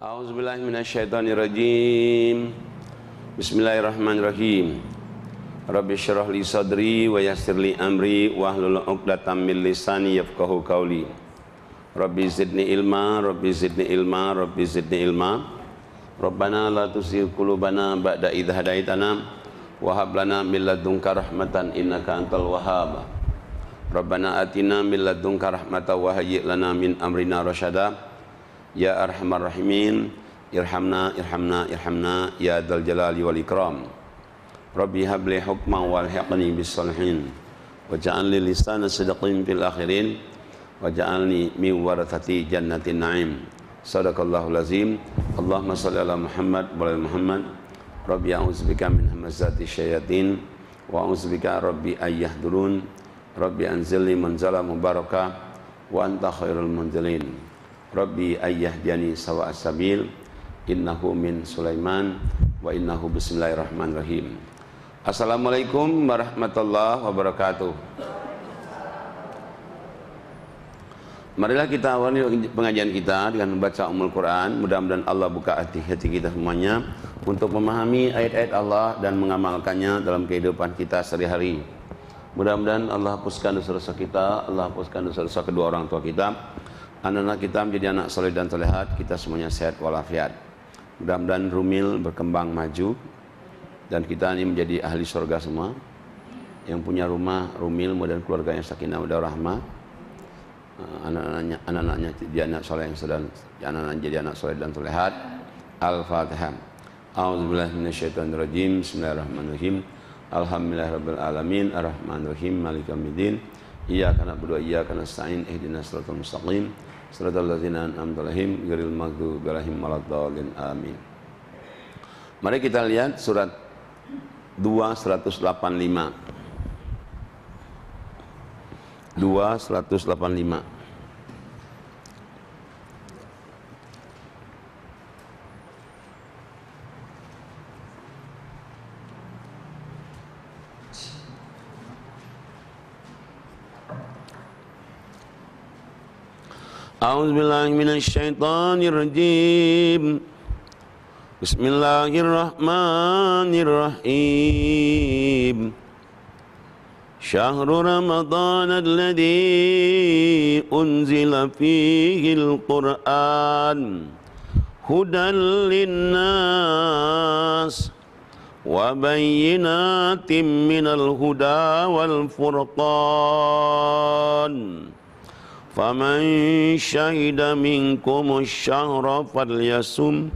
A'udzubillahi minasyaitonirrajim. Bismillahirrahmanirrahim. Rabbi syrah li sadri wa yassir li amri wahlul 'uqdatam min lisani yafqahu qawli. Rabbi zidni ilma, Rabbi zidni ilma, Rabbi zidni ilma. Rabbana la tuzigh qulubana ba'da idh hadaitana wa hab lana min ladunka rahmatan innaka antal wahhab. Rabbana atina min ladunka rahmatan wa hayyi' lana min amrina rasyada. Ya arhamar rahimin, irhamna irhamna irhamna ya dzal jalali wal ikram. Rabbi habli hukman walhiqni bis salihin waj'al li lisana sidqin fil akhirin waj'alni min warathati jannatin na'im. Sadaqallahul azim. Allahumma shalli ala Muhammad wa ala Muhammad. Rabbi a'udzubika min hamazati syayatin wa a'udzubika rabbi ayyahdurun. Rabbi anzilni manzala mubarakah wa anta khairul munzilin. Rabbi ayyahdiyani sawa'as sabil innahu min Sulaiman wa innahu bismillahirrahmanirrahim. Assalamualaikum warahmatullahi wabarakatuh. Marilah kita awali pengajian kita dengan membaca Ummul Quran. Mudah-mudahan Allah buka hati-hati kita semuanya untuk memahami ayat-ayat Allah dan mengamalkannya dalam kehidupan kita sehari-hari. Mudah-mudahan Allah hapuskan dosa-dosa kita, Allah hapuskan dosa-dosa kedua orang tua kita. Anak-anak kita menjadi anak soleh dan solehat, kita semuanya sehat walafiat. Mudah-mudahan Rumil berkembang maju dan kita ini menjadi ahli surga semua. Yang punya rumah Rumil dan keluarganya sakinah dan rahmah. Anak-anaknya jadi anak soleh yang sedang, anak-anak jadi anak soleh dan solehat. Al-Fatihah. A'udzubillahi minasyaitonirrajim. Bismillahirrahmanirrahim. Alhamdulillahirabbil alamin, arrahmanirrahim, maliki yaumiddin. Iyyaka na'budu wa iyyaka nasta'in, ihdinas siratal mustaqim. Siratal ladzina an'amta 'alaihim ghairil maghdubi 'alaihim waladdallin. Amin. Mari kita lihat surat 2:185. 2:185. A'udzubillahi minasyaitonirrajim. Bismillahirrahmanirrahim. Syahrul Ramadan alladzi unzila fihil Qur'an hudan linnas wa bayyinatin minal huda wal furqan. Faman syahida minkumus syahra falyasum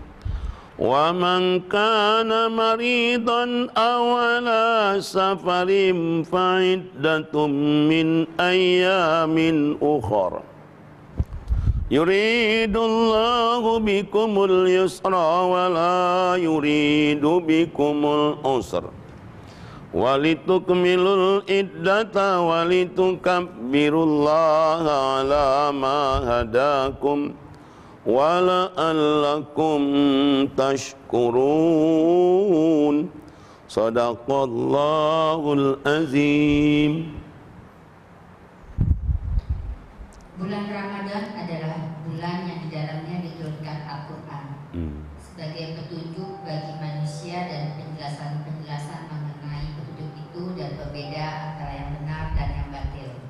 wa man kana maridan aw ala safarin fa'iddatum min ayyamin ukhra. Yuridullahu bikumul yusra wa la yuridu bikumul usra. Walitukmilul iddata walitukabbirullaha ala ma hadakum wa la'allakum tashkurun. Sadaqallahul azim. Bulan Ramadan adalah bulan yang di dalamnya diturunkan Al-Quran sebagai petunjuk bagi manusia dan penjelasan-penjelasan mengenai petunjuk itu dan berbeda antara yang benar dan yang batil.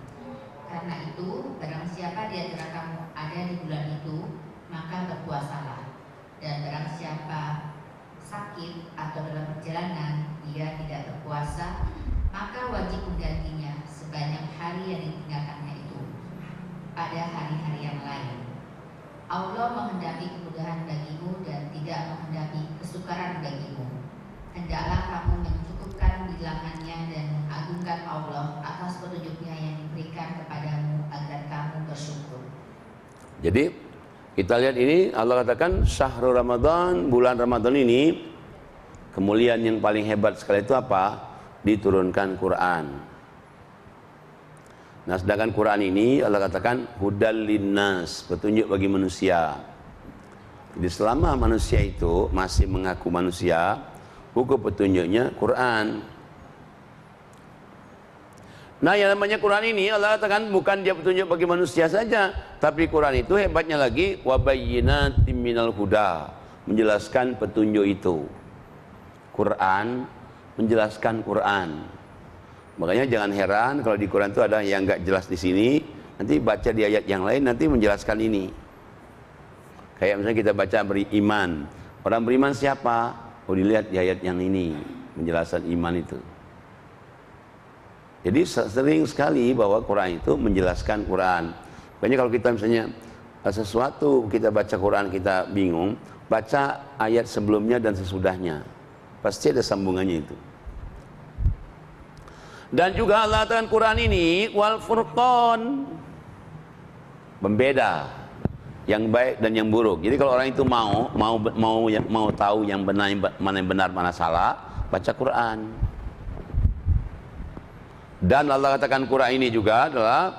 Karena itu, barang siapa di antara kamu ada di bulan itu, maka berpuasalah. Dan barang siapa sakit atau dalam perjalanan dia tidak berpuasa, maka wajib menggantinya sebanyak hari yang ditinggalkannya itu pada hari-hari yang lain. Allah menghendaki kemudahan bagimu dan tidak menghendaki kesukaran bagimu. Hendaklah kamu mencukupkan bilangannya dan mengagungkan Allah atas petunjuknya yang diberikan kepadamu agar kamu bersyukur. Jadi kita lihat ini Allah katakan syahrul Ramadan, bulan Ramadan ini kemuliaan yang paling hebat sekali itu apa? Diturunkan Quran. Nah, sedangkan Quran ini Allah katakan hudal linnas, petunjuk bagi manusia. Jadi selama manusia itu masih mengaku manusia, hukum petunjuknya Quran. Nah, yang namanya Quran ini Allah katakan bukan dia petunjuk bagi manusia saja, tapi Quran itu hebatnya lagi wabayyinatim minal huda, menjelaskan petunjuk itu. Quran menjelaskan Quran. Makanya jangan heran kalau di Quran itu ada yang enggak jelas di sini, nanti baca di ayat yang lain nanti menjelaskan ini. Kayak misalnya kita baca beriman. Orang beriman siapa? Oh, dilihat di ayat yang ini, menjelaskan iman itu. Jadi sering sekali bahwa Quran itu menjelaskan Quran. Makanya kalau kita misalnya sesuatu kita baca Quran kita bingung, baca ayat sebelumnya dan sesudahnya. Pasti ada sambungannya itu. Dan juga Allah katakan Quran ini wal furqan, pembeda yang baik dan yang buruk. Jadi kalau orang itu mau tahu yang benar mana yang benar mana salah, baca Quran. Dan Allah katakan Quran ini juga adalah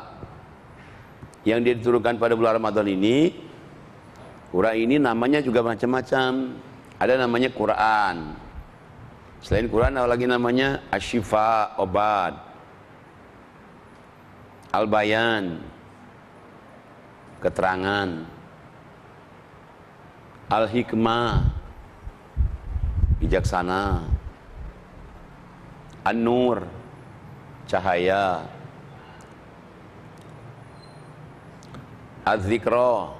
yang diturunkan pada bulan Ramadan ini. Quran ini namanya juga macam-macam. Ada namanya Quran. Selain Quran ada lagi namanya Asy-Syifa, obat. Al-Bayan, keterangan. Al-Hikmah, bijaksana. An-Nur, cahaya. Az-Zikra,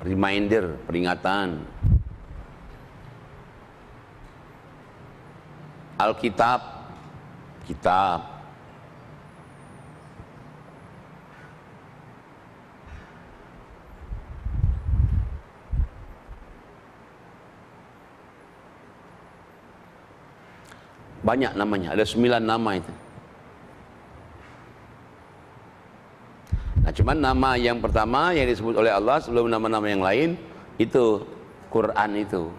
reminder, peringatan. Al-Kitab, kitab. Banyak namanya, ada 9 nama itu. Nah, cuman nama yang pertama yang disebut oleh Allah sebelum nama-nama yang lain itu Quran itu.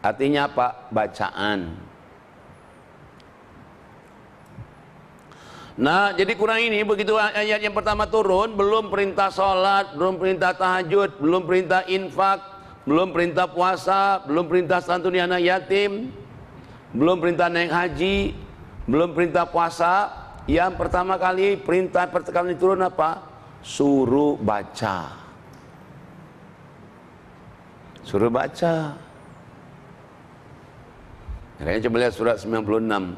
Artinya apa? Bacaan. Nah, jadi Quran ini begitu ayat yang pertama turun, belum perintah sholat, belum perintah tahajud, belum perintah infak, belum perintah puasa, belum perintah santuni anak yatim, belum perintah naik haji, belum perintah puasa. Yang pertama kali perintah pertama kali turun apa? Suruh baca. Suruh baca. Makanya coba lihat surat 96.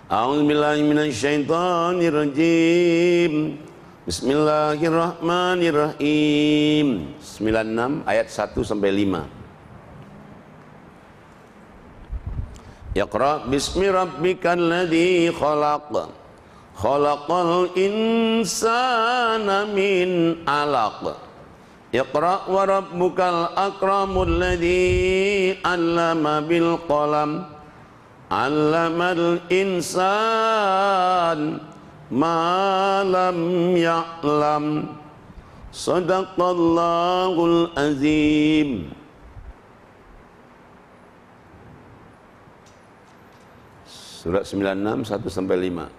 A'udzubillahi minasyaitonirrajim. Bismillahirrahmanirrahim. 96 ayat 1 sampai 5. Iqra bismi rabbikal ladzi khalaq. Khalaqal insana min 'alaq. Iqra wa rabbukal akramul ladzi 'allama bil qalam. 'Allamal insan ma lam ya'lam. Shadaqallahul azim. Surat 96 1 sampai 5.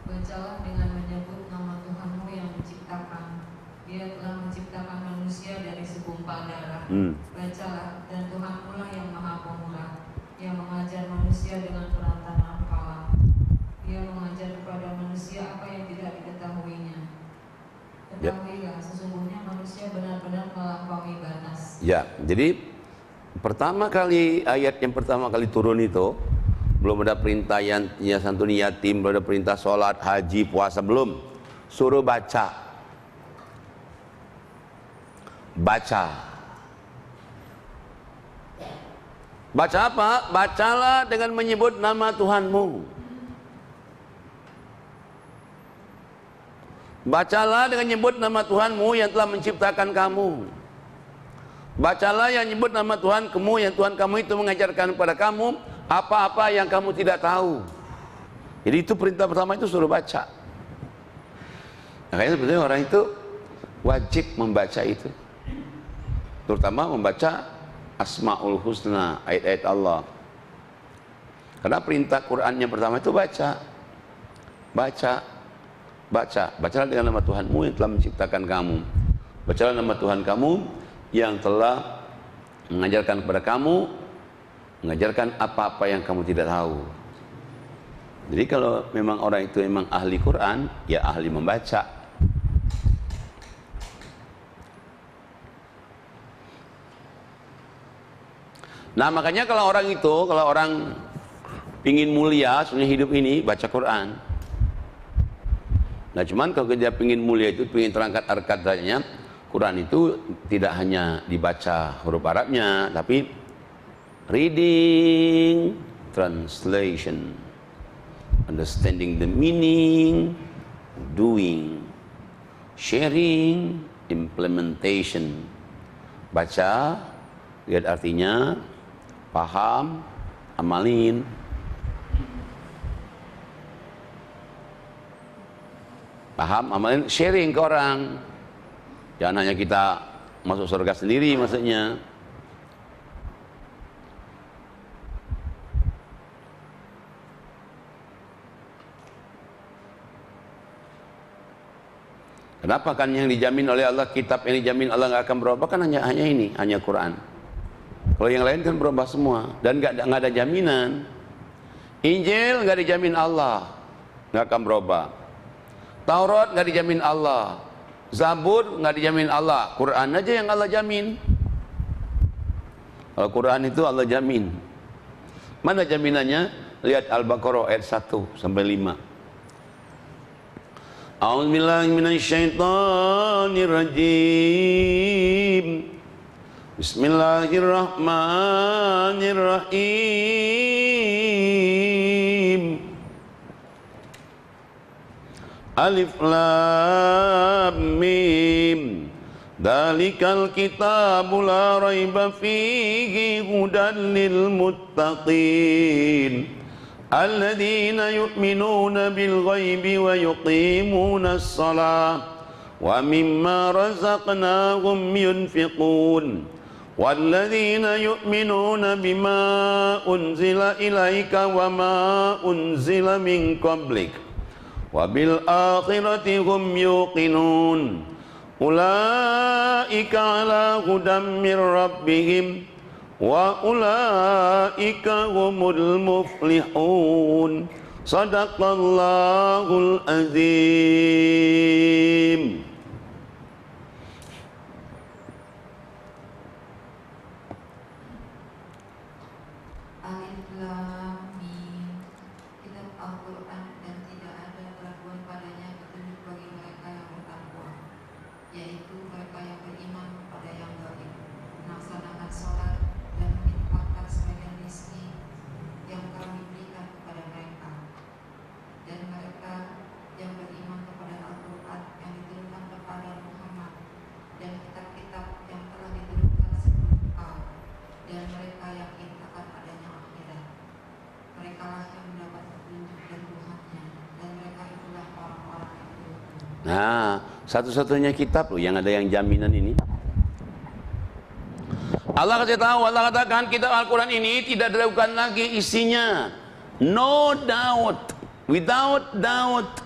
Bacalah dengan menyebut nama Tuhanmu yang menciptakan. Dia telah menciptakan manusia dari segumpal darah. Bacalah, dan Tuhanmu lah yang maha pemurah, yang mengajar manusia dengan perantaraan kalam. Dia mengajar kepada manusia apa yang tidak diketahuinya. Ketahuilah, sesungguhnya manusia benar-benar melampaui batas. Ya, jadi pertama kali ayat yang pertama kali turun itu belum ada perintah yang santuni yatim, belum ada perintah sholat, haji, puasa, belum. Suruh baca. Baca. Baca apa? Bacalah dengan menyebut nama Tuhanmu. Bacalah dengan menyebut nama Tuhanmu yang telah menciptakan kamu. Bacalah yang menyebut nama Tuhan kamu yang Tuhan kamu itu mengajarkan kepada kamu apa-apa yang kamu tidak tahu. Jadi itu perintah pertama itu suruh baca. Makanya sebetulnya orang itu wajib membaca itu. Terutama membaca Asmaul Husna, ayat-ayat Allah. Karena perintah Quran yang pertama itu baca. Baca. Baca. Bacalah dengan nama Tuhanmu yang telah menciptakan kamu. Bacalah nama Tuhan kamu yang telah mengajarkan kepada kamu mengajarkan apa-apa yang kamu tidak tahu. Jadi kalau memang orang itu memang ahli Quran, ya ahli membaca. Nah makanya kalau orang ingin mulia sebenarnya hidup ini baca Quran. Nah cuman kalau dia ingin mulia itu, ingin terangkat arkadanya, Quran itu tidak hanya dibaca huruf Arabnya, tapi reading, translation, understanding the meaning, doing, sharing, implementation. Baca, lihat artinya, paham, amalin. Paham, amalin, sharing ke orang. Jangan hanya kita masuk surga sendiri maksudnya. Kenapa kan yang dijamin oleh Allah, kitab yang dijamin Allah nggak akan berubah kan hanya ini, hanya Quran. Kalau yang lain kan berubah semua dan nggak ada jaminan. Injil nggak dijamin Allah nggak akan berubah. Taurat nggak dijamin Allah, Zabur nggak dijamin Allah, Quran aja yang Allah jamin. Kalau Quran itu Allah jamin. Mana jaminannya? Lihat Al-Baqarah ayat 1 sampai 5. A'udzubillahi minasyaitonirrajim. Bismillahirrahmanirrahim. Alif Lam Mim. Dzalikal kitabu la raiba fihi hudan lil muttaqin. Alladzina yu'minuna bil ghaibi wa yuqimuna as-salah wa mimma razaqnahum yunfiqun. Walladzina yu'minuna bima unzila ilaika wa ma unzila min qablik. Wabil akhirati hum yuqinun. Ulaika ala hudam mir rabbihim wa ulaika humul muflihun. Sadaqallahul azim. Alif Lam Mim. Kitab Al-Quran dan tidak ada keraguan padanya petunjuk bagi mereka yang bertakwa, yaitu mereka yang beriman kepada yang gaib, melaksanakan sholat dan menginfakkan sebagian rezeki yang kami berikan kepada mereka, dan mereka yang beriman kepada Al-Quran yang diturunkan kepada Muhammad dan kitab-kitab yang telah diturunkan sebelum engkau, dan mereka yakin akan adanya akhirat. Mereka lah yang mendapat petunjuk dari Tuhannya, dan mereka itulah orang-orang yang beruntung. Nah, satu-satunya kitab loh yang ada yang jaminan ini. Allah kasih tahu, Allah katakan kitab Al-Quran ini tidak diragukan lagi isinya. No doubt, without doubt,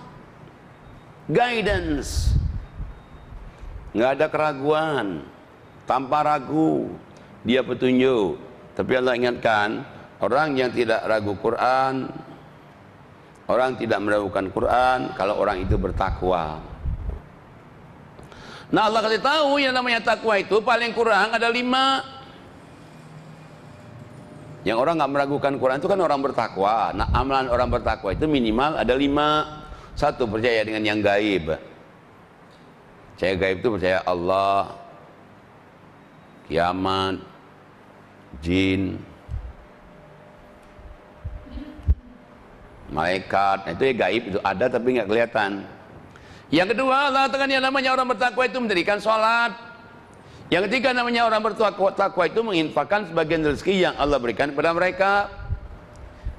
guidance. Nggak ada keraguan, tanpa ragu, dia petunjuk. Tapi Allah ingatkan, orang yang tidak ragu Quran, orang tidak meragukan Quran, kalau orang itu bertakwa. Nah Allah kasih tahu yang namanya takwa itu paling kurang ada 5. Yang orang nggak meragukan Quran itu kan orang bertakwa. Nah amalan orang bertakwa itu minimal ada 5. 1, percaya dengan yang gaib. Percaya gaib itu percaya Allah, kiamat, jin, malaikat. Nah, itu ya gaib, itu ada tapi nggak kelihatan. Yang kedua, Allah katakan yang namanya orang bertakwa itu mendirikan sholat. Yang ketiga, namanya orang bertakwa itu menginfakkan sebagian rezeki yang Allah berikan kepada mereka.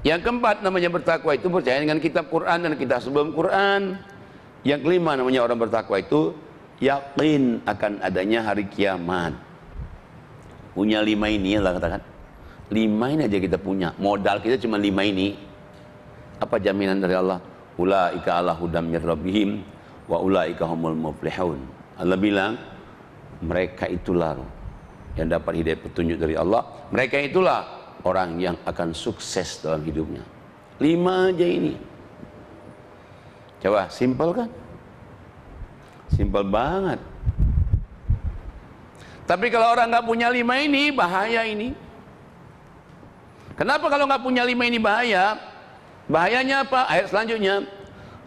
Yang keempat, namanya bertakwa itu percaya dengan kitab Quran dan kitab sebelum Quran. Yang kelima, namanya orang bertakwa itu yakin akan adanya hari kiamat. Punya 5 ini, Allah katakan 5 ini aja kita punya. Modal kita cuma 5 ini. Apa jaminan dari Allah? Ulaika ala hudam mir rabbihim wa ulaika humul muflihun. Allah bilang mereka itulah yang dapat hidayah petunjuk dari Allah. Mereka itulah orang yang akan sukses dalam hidupnya. 5 aja ini. Coba, simpel kan? Simpel banget. Tapi kalau orang nggak punya 5 ini, bahaya ini. Kenapa kalau nggak punya 5 ini bahaya? Bahayanya apa? Ayat selanjutnya.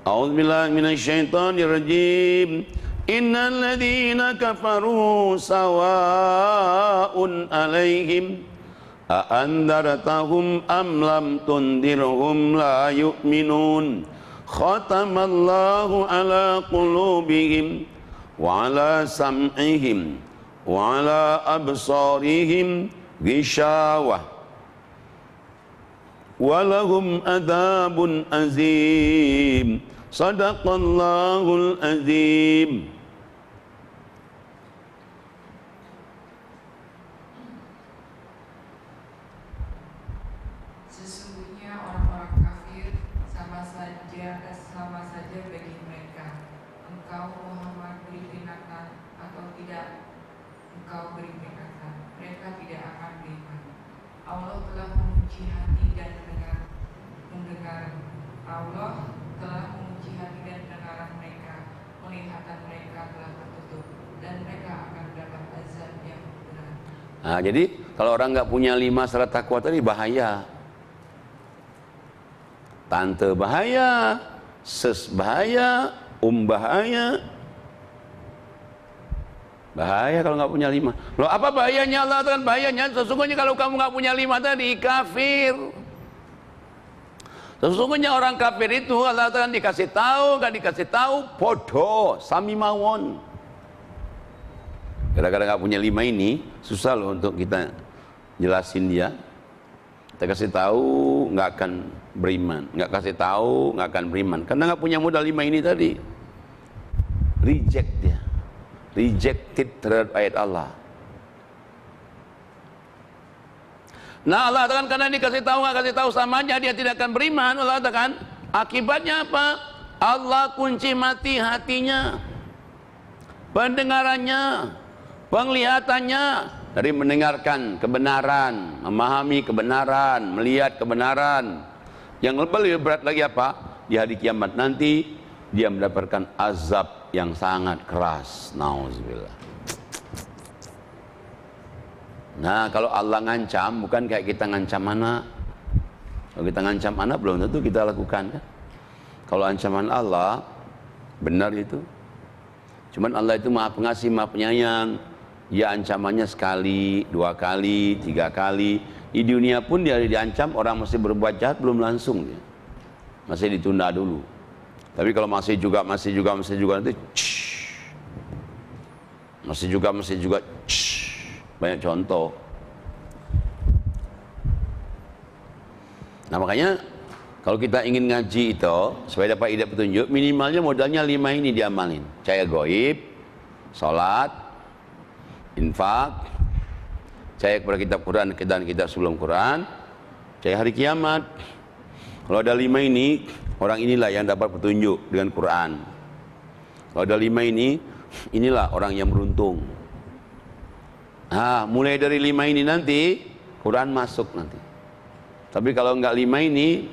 A'udzubillahi minasyaitonirrajim. Innal ladzina kafaru sawa'un 'alaihim a andartahum am lam tundirhum la yu'minun. Khatamallahu ala qulubihim wa ala sam'ihim wa ala absarihim ghishawah walahum adzabun azim. Sadaqallahul azim. Sesungguhnya orang-orang kafir sama saja bagi mereka. Engkau Muhammad beri peringatan atau tidak engkau beri peringatan, mereka tidak akan beriman. Allah telah menguji hati dan mendengar. Allah telah menguji hati dan pendengaran mereka. Penglihatan mereka telah tertutup dan mereka akan mendapat azab yang berat. Nah, jadi kalau orang nggak punya 5 syarat takwa tadi bahaya. Tante bahaya, ses bahaya, bahaya. Bahaya kalau nggak punya 5. Loh, apa bahayanya? Allah kan bahayanya sesungguhnya kalau kamu nggak punya 5 tadi kafir. Sesungguhnya orang kafir itu Allah kan dikasih tahu, nggak dikasih tahu, podo, sami mawon. Gara-gara nggak punya 5 ini susah loh untuk kita jelasin dia. Kita kasih tahu nggak akan beriman, nggak kasih tahu nggak akan beriman karena nggak punya modal 5 ini tadi. Reject dia. Rejected terhadap ayat Allah. Nah Allah katakan karena dikasih tahu nggak kasih tahu sama aja dia tidak akan beriman. Allah katakan akibatnya apa? Allah kunci mati hatinya, pendengarannya, penglihatannya dari mendengarkan kebenaran, memahami kebenaran, melihat kebenaran. Yang lebih berat lagi apa? Di hari kiamat nanti dia mendapatkan azab yang sangat keras. Nauzubillah. Nah, kalau Allah ngancam bukan kayak kita ngancam anak. Kalau kita ngancam anak belum tentu kita lakukan kan. Kalau ancaman Allah benar itu. Cuman Allah itu Maha Pengasih, Maha Penyayang. Ya ancamannya sekali, 2 kali, 3 kali. Di dunia pun dia diancam orang masih berbuat jahat belum langsung dia. Masih ditunda dulu. Tapi kalau masih juga nanti masih juga banyak contoh. Nah makanya kalau kita ingin ngaji itu supaya dapat ide petunjuk, minimalnya modalnya 5 ini diamalin. Percaya gaib, salat, infak, percaya kepada kitab Quran dan kitab sebelum Quran, percaya hari kiamat. Kalau ada 5 ini, orang inilah yang dapat petunjuk dengan Quran. Kalau ada 5 ini, inilah orang yang beruntung. Nah, mulai dari 5 ini nanti Quran masuk nanti. Tapi kalau enggak 5 ini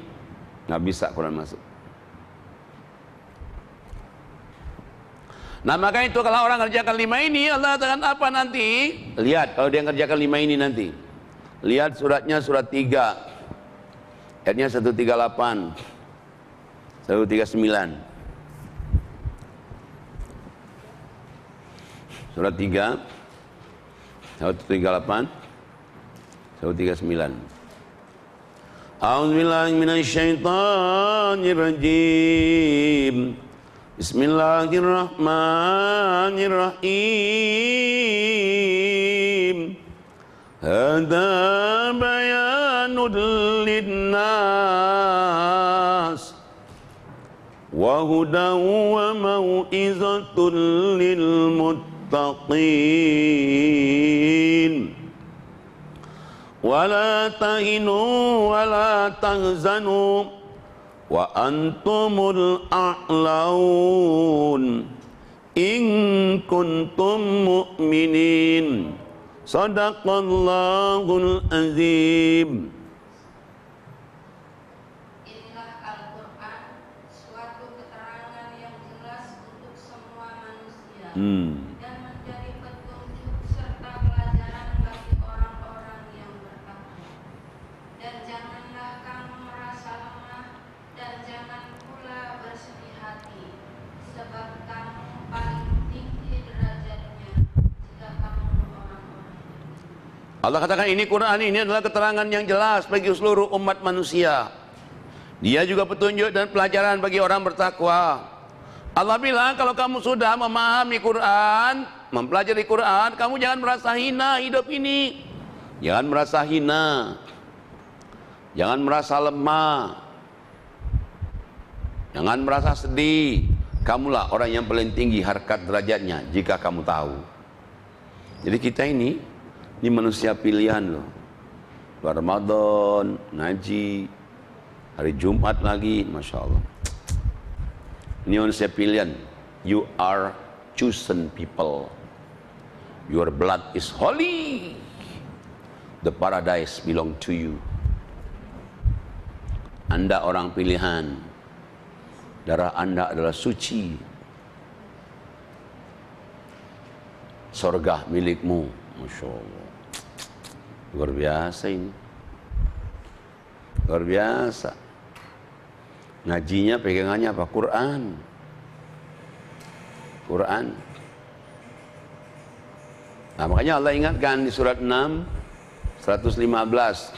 nggak bisa Quran masuk. Nah maka itu kalau orang kerjakan 5 ini Allah katakan apa nanti? Lihat kalau dia kerjakan 5 ini nanti. Lihat suratnya surat 3 ayatnya 138 139. Surat 3 138 139. A'udzubillahi minasyaitonirrajim. Bismillahirrahmanirrahim. Hada bayanul linnas wa hudan wa mau'izatul lil muttaqin. Wala tahinu wala tahzanu wa antumul a'laun in kuntum mu'minin. Sadaqallahul azim. Inilah Al-Quran, suatu keterangan yang jelas untuk semua manusia dan menjadi petunjuk serta pelajaran bagi orang-orang yang bertakwa. Dan janganlah kamu merasa lemah dan jangan pula bersedih hati, sebab kamu paling tinggi derajatnya jika kamu orang-orang. Allah katakan ini Quran ini adalah keterangan yang jelas bagi seluruh umat manusia. Dia juga petunjuk dan pelajaran bagi orang bertakwa. Allah bilang kalau kamu sudah memahami Quran, mempelajari Quran, kamu jangan merasa hina hidup ini. Jangan merasa hina. Jangan merasa lemah. Jangan merasa sedih. Kamulah orang yang paling tinggi harkat derajatnya jika kamu tahu. Jadi kita ini manusia pilihan loh. Bulan Ramadan, ngaji, hari Jumat lagi, Masya Allah. Ini manusia pilihan. You are chosen people. Your blood is holy. The paradise belong to you. Anda orang pilihan. Darah Anda adalah suci. Surga milikmu. Masya Allah. Luar biasa ini. Luar biasa. Ngajinya pegangannya apa? Quran. Quran. Nah, makanya Allah ingatkan di surat 6 115.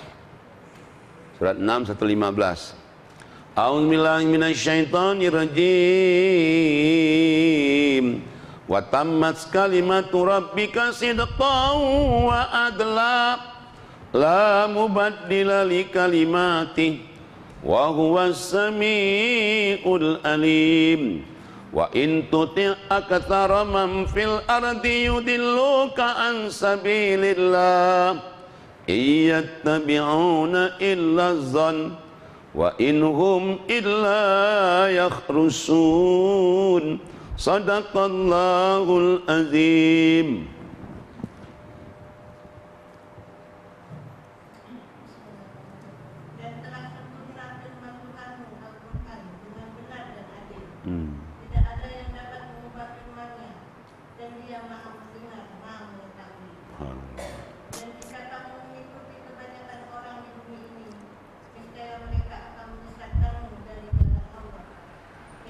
Surat 6 115. A'udzubillahi minasyaitonir rajim. Wa tammat kalimatu rabbika sidqan wa adla la mubaddila li kalimatihi wa huwas samiul alim. Wa in tuti' aktsara man fil ardi yudilluka an sabilillah iyattabi'una illa dhann wa inhum illa yakhrusun. Sadaqallahul azim. Dan telah sempurna firman Tuhanmu Al-Quran dengan benar dan adil. Tidak ada yang dapat mengubah firman-Nya, dan Dia Maha mendengar, Maha mengetahui. Dan jika kamu mengikuti kebanyakan orang di bumi ini, niscaya mereka akan menyesatkanmu dari jalan Allah,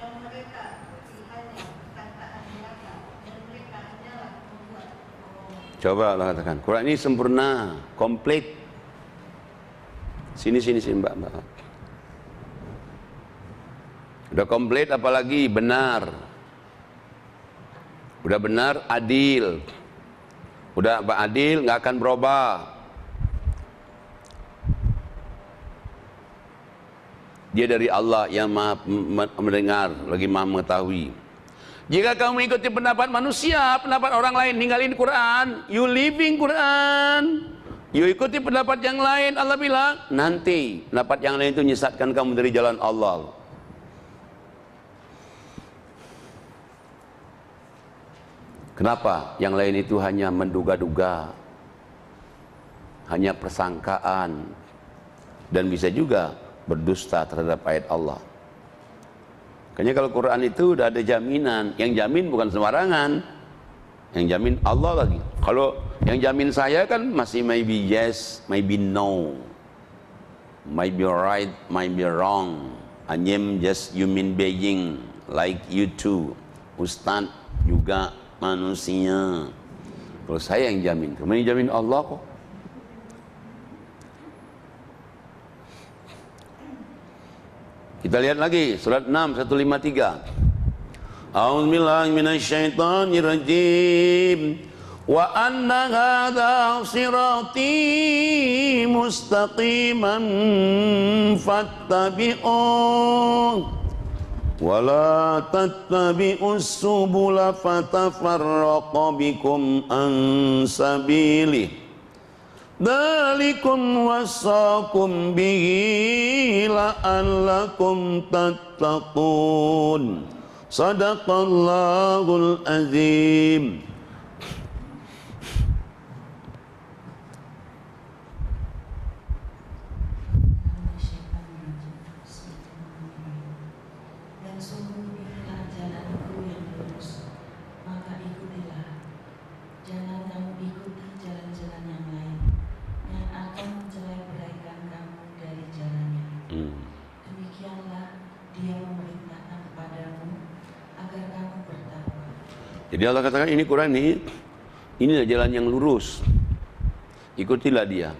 yang mereka ikuti hanya sangkaan belaka, dan mereka hanyalah membuat kebohongan. Coba Allah katakan, Quran ini sempurna, komplit. Sini Mbak. Udah komplit apalagi benar. Udah benar, adil. Udah adil, nggak akan berubah. Dia dari Allah yang Maha mendengar, lagi Maha mengetahui. Jika kamu mengikuti pendapat manusia, pendapat orang lain, ninggalin Quran, you living Quran. You ikuti pendapat yang lain, Allah bilang, nanti pendapat yang lain itu menyesatkan kamu dari jalan Allah. Kenapa? Yang lain itu hanya menduga-duga, hanya persangkaan, dan bisa juga berdusta terhadap ayat Allah. Makanya kalau Quran itu udah ada jaminan, yang jamin bukan sembarangan, yang jamin Allah lagi. Kalau yang jamin saya kan masih maybe yes, maybe no, might be right, might be wrong. I'm just human being like you too. Ustaz juga manusia. Kalau saya yang jamin, kamu yang jamin Allah kok. Kita lihat lagi surat 6 153. A'udzubillahi minasyaitonir rajim. Wa anna hadza sirati mustaqiman fattabi'uh wa la tattabi'us subula fatafarraqa bikum an sabilih. Dzalikum wassakum bihi la'allakum tattaqun. Sadaqallahul azim. Jadi Allah katakan ini Quran inilah jalan yang lurus. Ikutilah dia.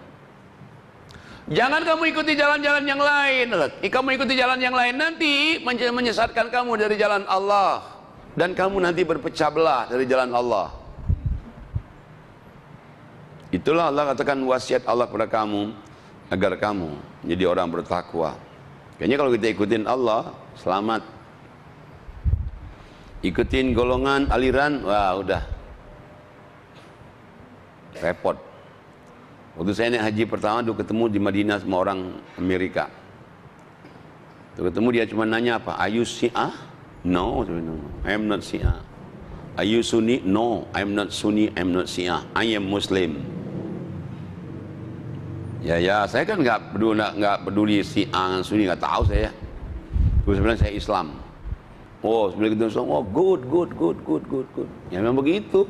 Jangan kamu ikuti jalan-jalan yang lain. Kamu ikuti jalan yang lain nanti menyesatkan kamu dari jalan Allah. Dan kamu nanti berpecah belah dari jalan Allah. Itulah Allah katakan wasiat Allah kepada kamu agar kamu jadi orang bertakwa. Kayaknya kalau kita ikutin Allah, selamat. Ikutin golongan, aliran, wah udah repot. Waktu saya naik haji pertama, dulu ketemu di Madinah sama orang Amerika. Tuh ketemu dia cuma nanya apa? Are you Syiah? No, I am not Syiah. Are you Sunni? No, I am not Sunni, I am not Syiah. I am Muslim. Ya, saya kan nggak peduli Syiah, Sunni, nggak tahu saya. Terus sebenarnya saya Islam. Oh, sebenarnya kita Islam. Oh, good. Ya memang begitu.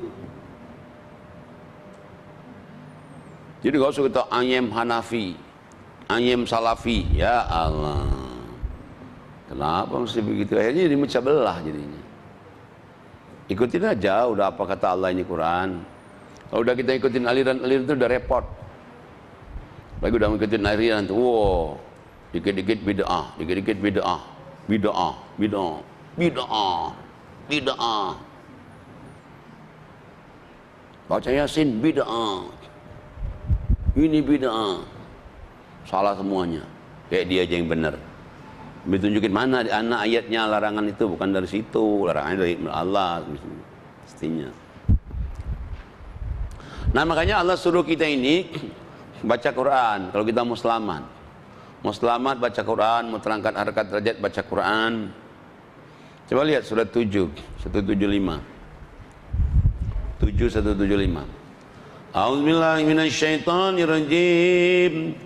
Jadi kalau suka tahu Anyem Hanafi, Anyem Salafi, ya Allah. Kenapa mesti begitu? Akhirnya jadi mecah belah jadinya. Ikutin aja, udah apa kata Allah ini Quran. Kalau udah kita ikutin aliran-aliran itu udah repot. Lagi udah ngikutin aliran itu, wow, dikit-dikit bid'ah, bid'ah. Baca Yasin bid'ah. Ini bid'ah. Salah semuanya. Kayak dia aja yang benar. Ditunjukin mana anak ayatnya larangan itu, bukan dari situ. Larangannya dari Allah mestinya. Nah, makanya Allah suruh kita ini baca Quran kalau kita mau selamat. Mau selamat baca Quran, mau terangkat harkat derajat baca Quran. Coba lihat surat 7, 175. 7:175. A'udzubillahi minasyaitonirrajim.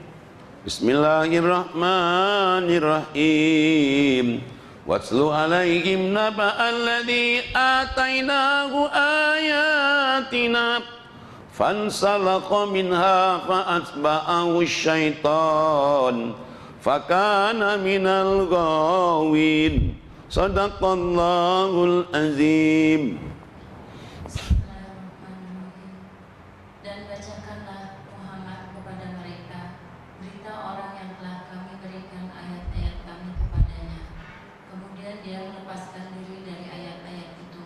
Bismillahirrahmanirrahim. Watlu alaihim naba'alladzi atainahu ayatina fansalakha minha fa'atba'ahu syaitan fakana minal ghawin. Shadaqallahul azim. Dan bacakanlah Muhammad kepada mereka berita orang yang telah kami berikan ayat-ayat kami kepadanya. Kemudian dia melepaskan diri dari ayat-ayat itu.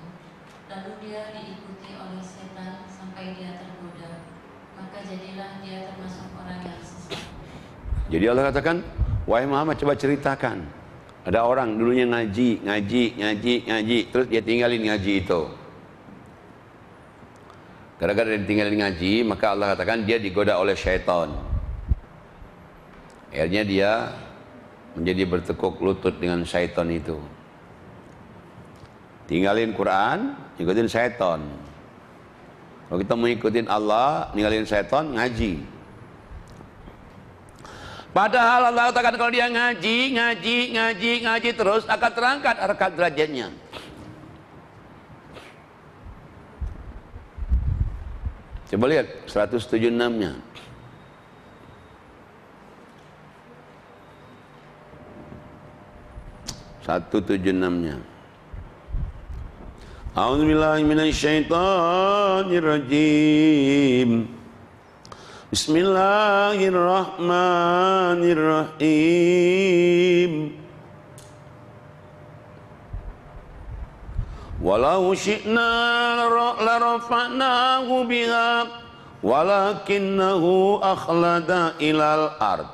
Lalu dia diikuti oleh setan sampai dia tergoda. Maka jadilah dia termasuk orang yang sesat. Jadi Allah katakan, wahai Muhammad coba ceritakan. Ada orang dulunya ngaji, terus dia tinggalin ngaji itu. Gara-gara dia tinggalin ngaji, maka Allah katakan dia digoda oleh syaitan. Akhirnya dia menjadi bertekuk lutut dengan syaitan itu. Tinggalin Quran, ikutin syaitan. Kalau kita mau ikutin Allah, ninggalin syaitan, ngaji. Padahal Allah katakan kalau dia ngaji terus akan terangkat harkat derajatnya. Coba lihat 176-nya. A'udzubillahi minasyaitonirrajim. Bismillahirrahmanirrahim. Walau syi'na larafa'nahu biha walakinnahu akhlada ilal ard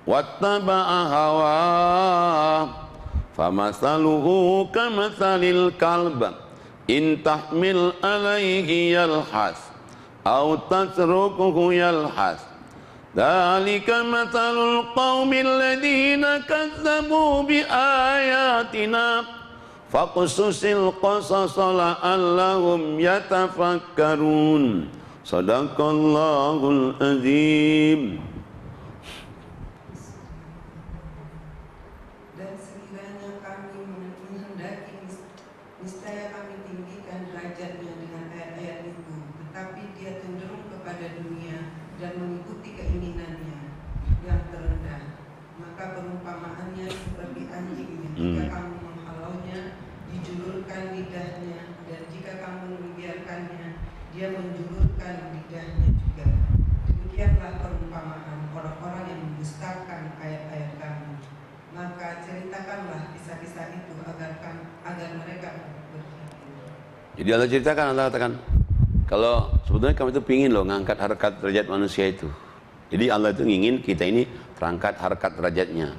wattaba'a hawa famathaluhu kamathalil kalb in tahmil alaihi yalhas aw tatrukuhu yalhas. Dzalika mathalul qaumil ladzina kazzabu bi ayatina faqsusil qasasa la'allahum yatafakkarun. Shadaqallahul azim. Dan sekiranya kami menghendaki, niscaya kami tinggikan derajatnya dengan ayat-ayat itu, tetapi dia cenderung kepada dunia dan mengikuti keinginannya yang terendah. Maka perumpamaannya seperti anjing jika kamu menghalaunya, dijulurkan lidahnya, dan jika kamu mendengarkannya, dia menjulurkan lidahnya juga. Demikianlah perumpamaan orang-orang yang mendustakan ayat-ayat Kami. Maka ceritakanlah kisah-kisah itu agar mereka berpikir. Jadi Allah ceritakan, Allah katakan, kalau sebetulnya kami itu pingin loh ngangkat harkat derajat manusia itu. Jadi Allah itu ingin kita ini terangkat harkat derajatnya.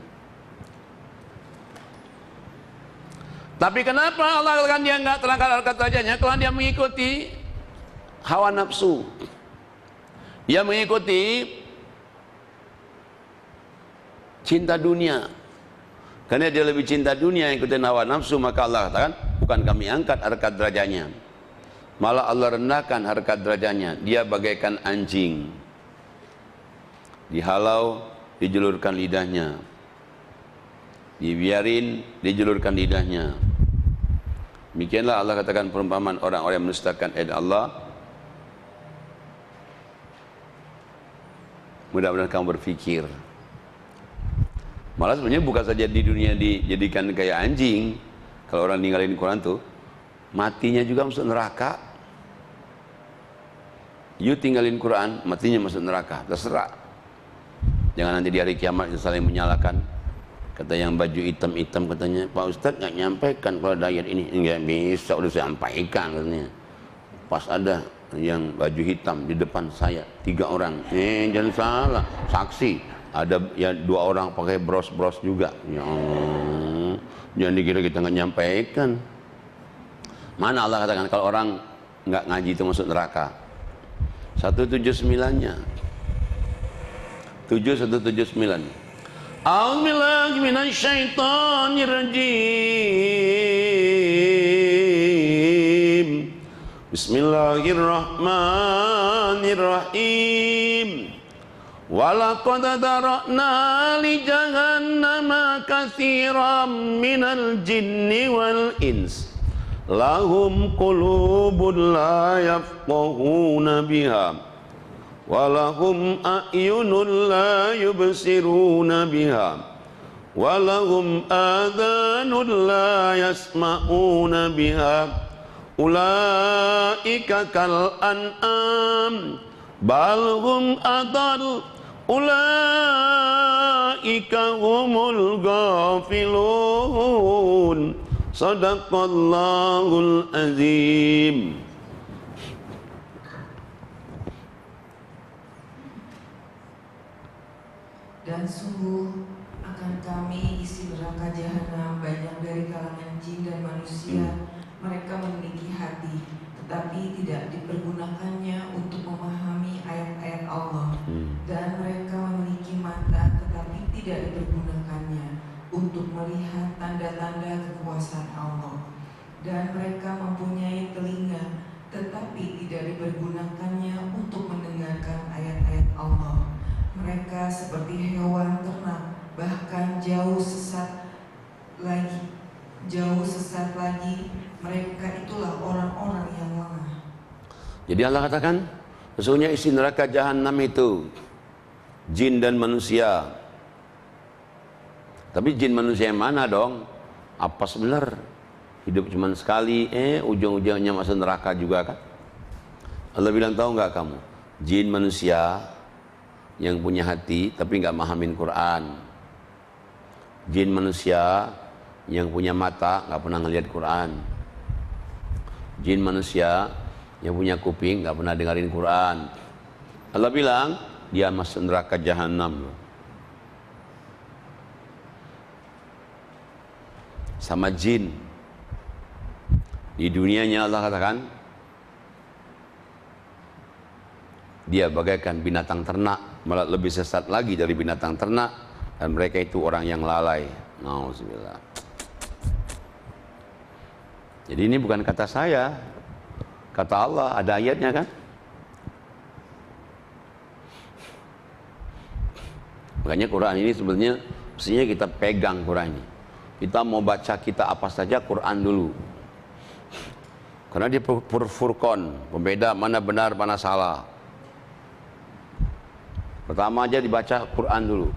Tapi kenapa Allah katakan dia nggak terangkat harkat derajatnya? Kalau dia mengikuti hawa nafsu, dia mengikuti cinta dunia. Karena dia lebih cinta dunia, ikutin hawa nafsu, maka Allah katakan bukan kami angkat harkat derajatnya, malah Allah rendahkan harkat derajatnya. Dia bagaikan anjing, dihalau, dijulurkan lidahnya, dibiarin, dijulurkan lidahnya. Demikianlah Allah katakan perumpamaan orang-orang yang mendustakan ayat Allah. Mudah-mudahan kamu berpikir. Malah sebenarnya bukan saja di dunia dijadikan kayak anjing. Kalau orang ninggalin Quran tuh, matinya juga masuk neraka. You tinggalin Quran, matinya masuk neraka, terserah. Jangan nanti di hari kiamat saling menyalahkan. Kata yang baju hitam-hitam katanya, Pak Ustadz nggak nyampaikan kalau ada ayat ini. Nggak bisa, udah saya sampaikan katanya. Pas ada yang baju hitam di depan saya, 3 orang. Jangan salah, saksi. Ada ya 2 orang pakai bros-bros juga. Ya Allah, jangan dikira kita nggak nyampaikan. Mana Allah katakan kalau orang nggak ngaji itu masuk neraka? 179-nya. 7179. A'udzubillahi minasyaitonir rajim. Bismillahirrahmanirrahim. Walaqad dara'na li jahannama katsiran minal jinni wal ins lahum qulubun la yafqahuna biha walahum a'yunun la yubsiruna biha walahum adhanun la yasma'una biha ulaika kal an'am bal hum adall ulaika humul ghafilun. Sadaqallahul azim. Dan sungguh akan kami isi neraka jahanam banyak dari kalangan jin dan manusia. Mereka memiliki hati, tetapi tidak dipergunakannya untuk memahami ayat-ayat Allah. Dan mereka memiliki mata, tetapi tidak dipergunakannya untuk melihat tanda-tanda kekuasaan Allah. Dan mereka mempunyai telinga, tetapi tidak dipergunakannya untuk mendengarkan ayat-ayat Allah. Mereka seperti hewan ternak, bahkan jauh sesat lagi. Mereka itulah orang-orang yang lengah. Jadi Allah katakan, sesungguhnya isi neraka jahanam itu jin dan manusia. Tapi jin manusia yang mana dong? Apa benar? Hidup cuma sekali, ujung-ujungnya masuk neraka juga kan? Allah bilang, tahu nggak kamu? Jin manusia yang punya hati tapi nggak mahamin Quran. Jin manusia yang punya mata nggak pernah ngelihat Quran. Jin manusia yang punya kuping nggak pernah dengerin Quran. Allah bilang dia masuk neraka jahanam. Sama jin. Di dunianya Allah katakan dia bagaikan binatang ternak, malah lebih sesat lagi dari binatang ternak, dan mereka itu orang yang lalai. Nauzubillah. Jadi ini bukan kata saya, kata Allah, ada ayatnya kan? Makanya Quran ini sebenarnya mestinya kita pegang Quran ini. Kita mau baca kita apa saja Quran dulu. Karena dia Furqan, pembeda mana benar mana salah. Pertama aja dibaca Quran dulu.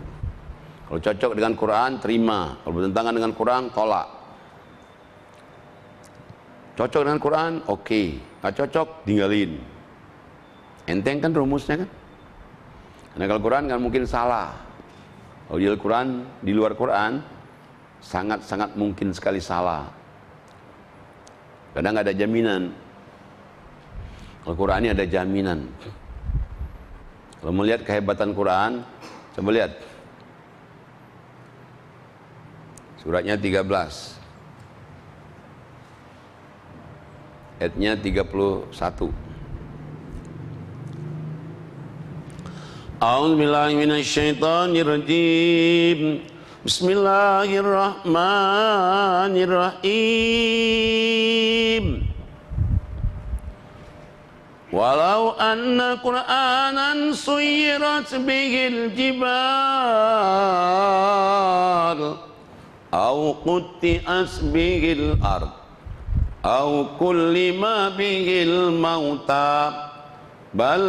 Kalau cocok dengan Quran, terima. Kalau bertentangan dengan Quran, tolak. Cocok dengan Quran, oke. Nggak cocok, tinggalin. Enteng kan rumusnya kan? Karena kalau Quran kan mungkin salah. Kalau di Al-Quran, di luar Quran, sangat-sangat mungkin sekali salah. Kadang nggak ada jaminan. Al-Quran ini ada jaminan. Kalau melihat kehebatan Quran, coba lihat. Suratnya 13. Ayatnya 31. A'udzubillahi minasyaitonirrajim. Bismillahirrahmanirrahim. Walau anna Qur'anan suyirat bihil jibal au qutti'at bihil ard au kullima bihil mauta bal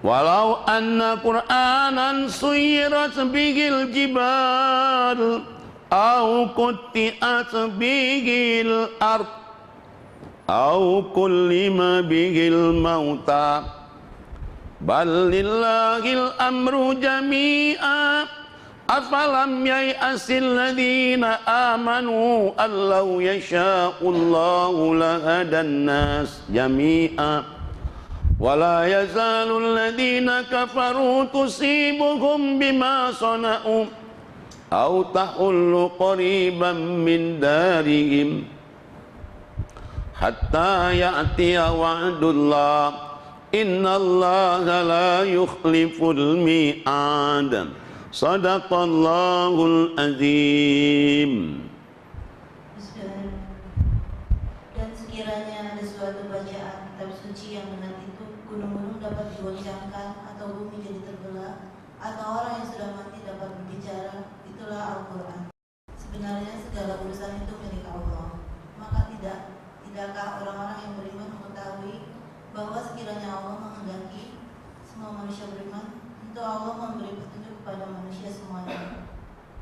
walau anna Qur'anan suyirat bihil jibal au qutti'at bihil ard au kullima bihil mauta bal lillahil amru jami'a afalam yai'asil ladzina amanu allau yasha'ullahu lahadan nas jami'a wala yazalul ladzina kafaru tusibuhum bima sana'u aw tahullu qariban min darihim hatta ya'tiya wa'dullah innallaha la yukhliful mi'ad sadaqallahul azim. Dan sekiranya ada suatu bacaan kitab suci yang menanti itu gunung-gunung dapat digoncangkan atau bumi jadi terbelah atau orang yang sudah mati dapat berbicara, itulah Al-Quran. Sebenarnya segala urusan itu milik Allah. Maka tidakkah orang-orang yang beriman mengetahui bahwa sekiranya Allah menghendaki semua manusia beriman, tentu Allah memberi petunjuk kepada manusia semuanya.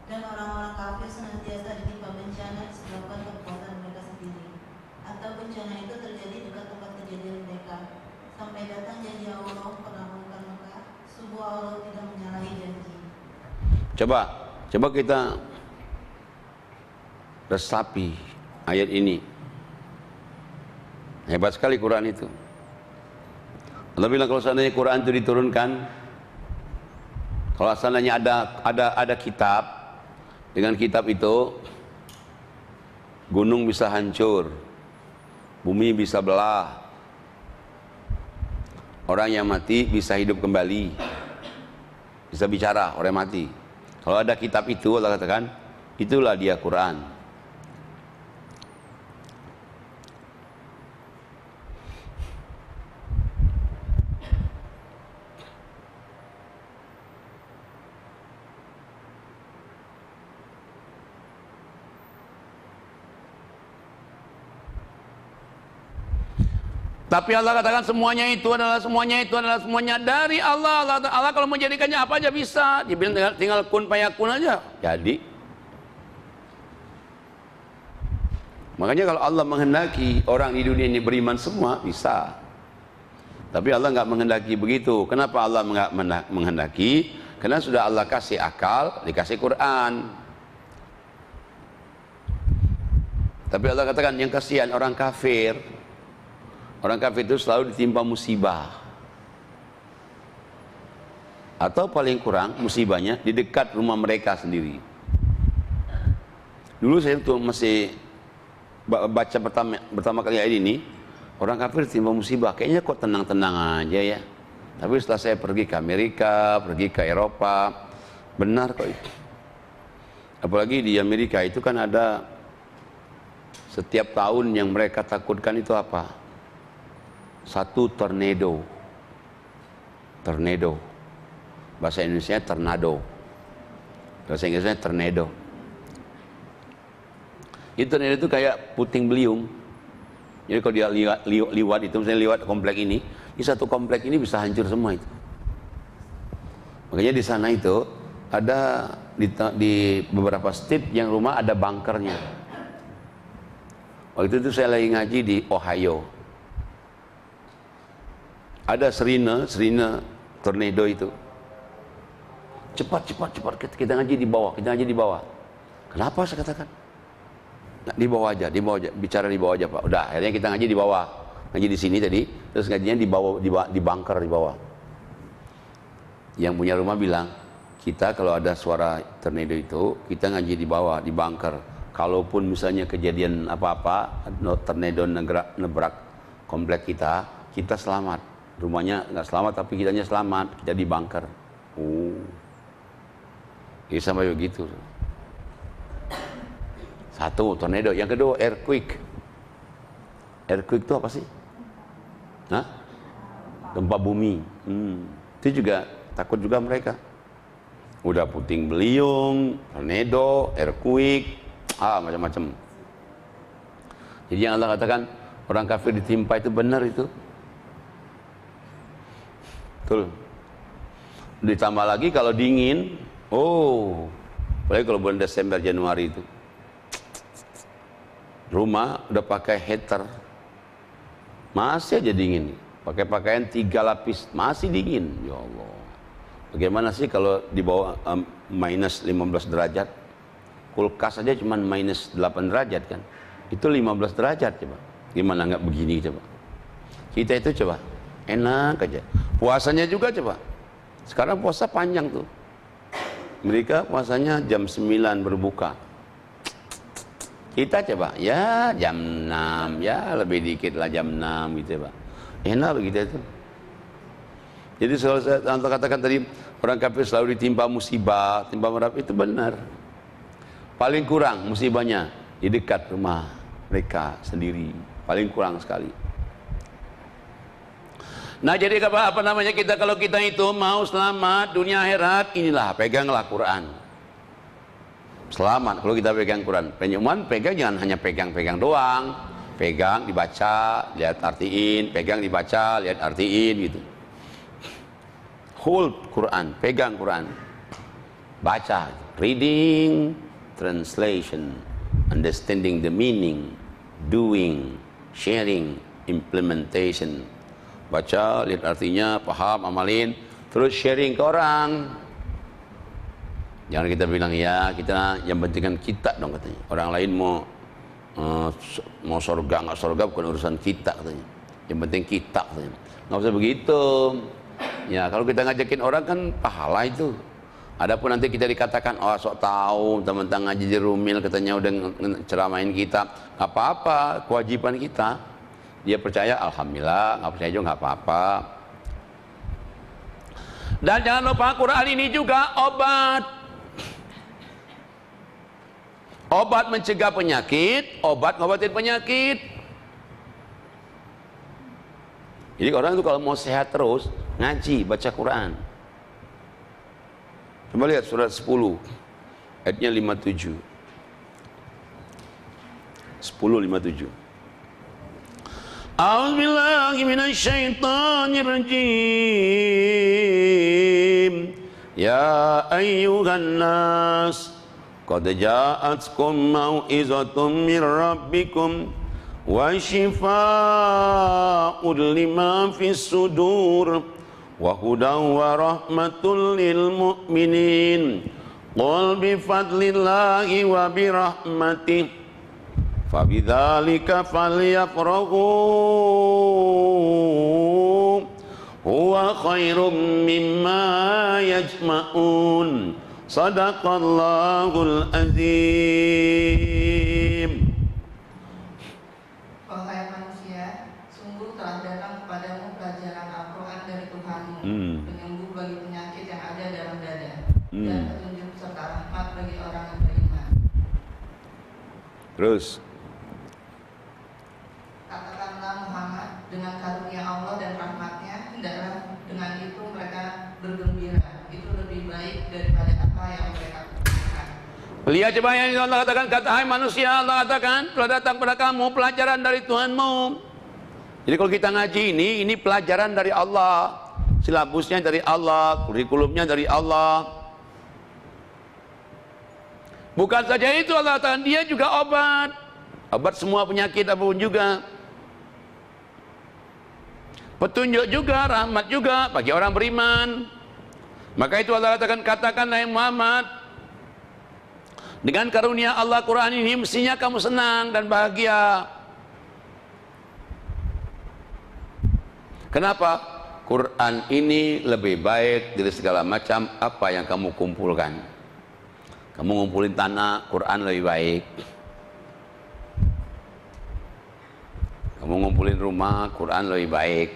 Dan orang-orang kafir senantiasa ditimpa bencana disebabkan perbuatan mereka sendiri, atau bencana itu terjadi dekat tempat kejadian mereka, sampai datang janji Allah pengampunan Mekah. Sungguh Allah tidak menyalahi janji. Coba kita resapi ayat ini. Hebat sekali Quran itu. Allah bilang kalau seandainya Quran itu diturunkan, kalau seandainya ada kitab, dengan kitab itu gunung bisa hancur, bumi bisa belah, orang yang mati bisa hidup kembali, bisa bicara orang yang mati. Kalau ada kitab itu, Allah katakan itulah dia Quran. Tapi Allah katakan semuanya itu adalah semuanya dari Allah. Allah kalau menjadikannya apa aja bisa. Dibilang tinggal kun fayakun aja. Jadi. Makanya kalau Allah menghendaki orang di dunia ini beriman semua, bisa. Tapi Allah nggak menghendaki begitu. Kenapa Allah nggak menghendaki? Karena sudah Allah kasih akal, dikasih Quran. Tapi Allah katakan yang kasihan orang kafir. Orang kafir itu selalu ditimpa musibah. Atau paling kurang musibahnya di dekat rumah mereka sendiri. Dulu saya tuh masih baca pertama kali ayat ini, orang kafir ditimpa musibah, kayaknya kok tenang-tenang aja ya. Tapi setelah saya pergi ke Amerika, pergi ke Eropa, benar kok itu. Apalagi di Amerika itu kan ada setiap tahun yang mereka takutkan itu apa? Satu tornado. Bahasa Indonesia tornado. Bahasa Inggrisnya tornado. Itu tornado itu kayak puting beliung. Jadi kalau dia liwat itu, misalnya liwat komplek ini, di satu komplek ini bisa hancur semua itu. Makanya di sana itu ada di beberapa state yang rumah ada bunkernya. Waktu itu saya lagi ngaji di Ohio. Ada Serina tornado itu. Cepat, kita ngaji di bawah. Kenapa saya katakan? Nah, di bawah aja, bicara di bawah aja Pak. Udah, akhirnya kita ngaji di bawah. Ngaji di sini tadi, terus ngajinya di bawah, di bunker di bawah. Yang punya rumah bilang, kita kalau ada suara tornado itu, kita ngaji di bawah, di bunker. Kalaupun misalnya kejadian apa-apa, tornado nebrak komplek kita selamat. Rumahnya nggak selamat, tapi kitanya selamat. Kita di bunker. Jadi sampai begitu. Satu, tornado. Yang kedua, earthquake. Earthquake itu apa sih? Hah? Gempa bumi. Itu juga takut juga mereka. Udah puting beliung, tornado, earthquake, macam-macam. Jadi yang Allah katakan orang kafir ditimpa itu benar itu. Betul. Ditambah lagi kalau dingin, apalagi kalau bulan Desember Januari itu. Rumah udah pakai heater, masih aja dingin. Pakai pakaian 3 lapis, masih dingin. Ya Allah. Bagaimana sih kalau di bawah minus 15 derajat? Kulkas aja cuma minus 8 derajat kan? Itu 15 derajat coba. Gimana nggak begini coba? Kita itu coba, enak aja. Puasanya juga coba. Sekarang puasa panjang tuh. Mereka puasanya jam 9 berbuka. Kita coba, ya jam 6, ya lebih dikit lah jam 6 gitu Pak. Enak begitu itu. Jadi kalau saya katakan tadi, orang kafir selalu ditimpa musibah, timpa merap, itu benar. Paling kurang musibahnya di dekat rumah mereka sendiri. Paling kurang sekali. Nah jadi apa namanya kita, kalau kita itu mau selamat dunia akhirat, inilah peganglah Quran. Selamat kalau kita pegang Quran. Penyuman pegang, jangan hanya pegang-pegang doang. Pegang, dibaca, lihat artiin, pegang, dibaca, lihat artiin gitu. Hold Quran, pegang Quran. Baca, reading, translation, understanding the meaning, doing, sharing, implementation. Baca, lihat artinya, paham, amalin, terus sharing ke orang. Jangan kita bilang ya, kita yang penting kan kita dong katanya. Orang lain mau surga nggak surga bukan urusan kita katanya. Yang penting kita katanya. Nggak usah begitu. Ya kalau kita ngajakin orang kan pahala itu. Adapun nanti kita dikatakan sok tahu, teman-teman ngaji di Rumil katanya udah ceramain kita, nggak apa-apa, kewajiban kita. Dia percaya, alhamdulillah, nggak percaya juga nggak apa-apa. Dan jangan lupa Quran ini juga obat mencegah penyakit, obat ngobatin penyakit. Jadi orang itu kalau mau sehat terus, ngaji, baca Quran. Coba lihat surat 10, ayatnya 57. 10:57. A'udzubillahi minasyaitonirrajim. Ya ayyuhan nas, qad ja'atkum mau'izatun mir rabbikum wa shifaa'un lima fis sudur wa hudan wa rahmatul lil mu'minin. Qul bi fadlillahi wa bi rahmatihi fabidzalika falyafrahu huwa khairum mimma yajma'un. Sadaqallahul azim. Wahai manusia, sungguh telah datang kepadamu pelajaran Al-Quran dari Tuhanmu, penyembuh bagi penyakit yang ada dalam dada, dan petunjuk serta rahmat bagi orang yang beriman. Terus Katakanlah Muhammad, dengan karunia Allah dan rahmatnya, hendaklah dengan itu mereka bergembira. Itu lebih baik daripada apa yang mereka lakukan. lihat coba yang Allah katakan, kata hai manusia, Allah katakan telah datang pada kamu pelajaran dari Tuhanmu. Jadi kalau kita ngaji ini pelajaran dari Allah, silabusnya dari Allah, kurikulumnya dari Allah. Bukan saja itu, Allah katakan dia juga obat. Obat semua penyakit apapun juga. Petunjuk juga, rahmat juga bagi orang beriman. Maka itu Allah katakan, katakanlah Muhammad, dengan karunia Allah Quran ini mestinya kamu senang dan bahagia. Kenapa? Quran ini lebih baik dari segala macam apa yang kamu kumpulkan. Kamu ngumpulin tanah, Quran lebih baik. Kamu ngumpulin rumah, Quran lebih baik.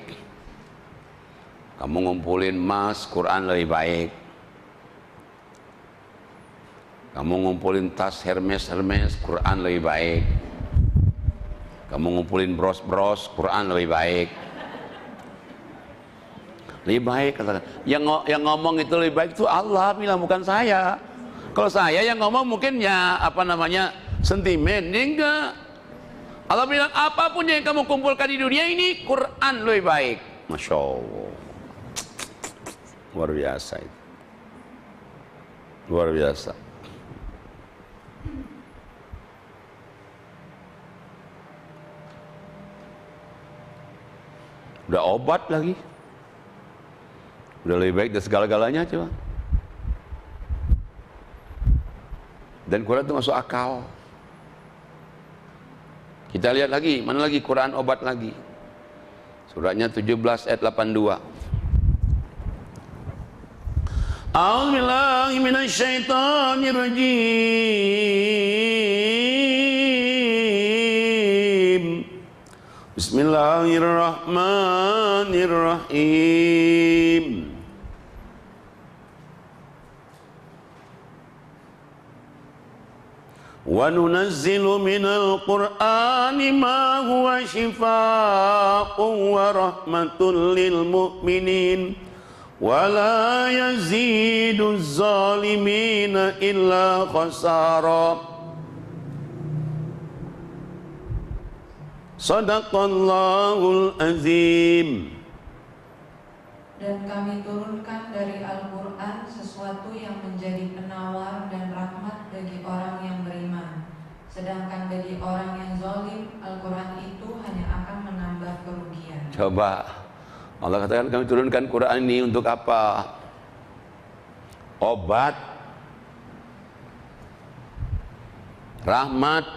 Kamu ngumpulin emas, Quran lebih baik. Kamu ngumpulin tas Hermes, Quran lebih baik. Kamu ngumpulin bros, Quran lebih baik. Lebih baik, katakan. Yang ngomong itu lebih baik itu Allah bilang, bukan saya. Kalau saya yang ngomong mungkin ya sentimen, enggak. Allah bilang apapun yang kamu kumpulkan di dunia ini, Quran lebih baik. Masya Allah, luar biasa itu, luar biasa. Udah obat lagi, udah lebih baik dari segala-galanya coba. Dan Quran itu masuk akal. Kita lihat lagi, mana lagi Quran obat lagi. Suratnya 17 ayat 82. A'udzubillahi minasyaitonirrajim. Bismillahirrahmanirrahim. Wa nunazzilu minal Qur'ani ma huwa shifaa'un wa rahmatun lil mu'minin wa la yazidu zalimina illa khasara. Sadaqallahul azim. Dan kami turunkan dari Al-Quran sesuatu yang menjadi penawar dan rahmat bagi orang yang beriman. Sedangkan bagi orang yang zalim, Al-Quran itu hanya akan menambah kerugian. Coba Allah katakan kami turunkan Quran ini untuk apa? Obat, rahmat.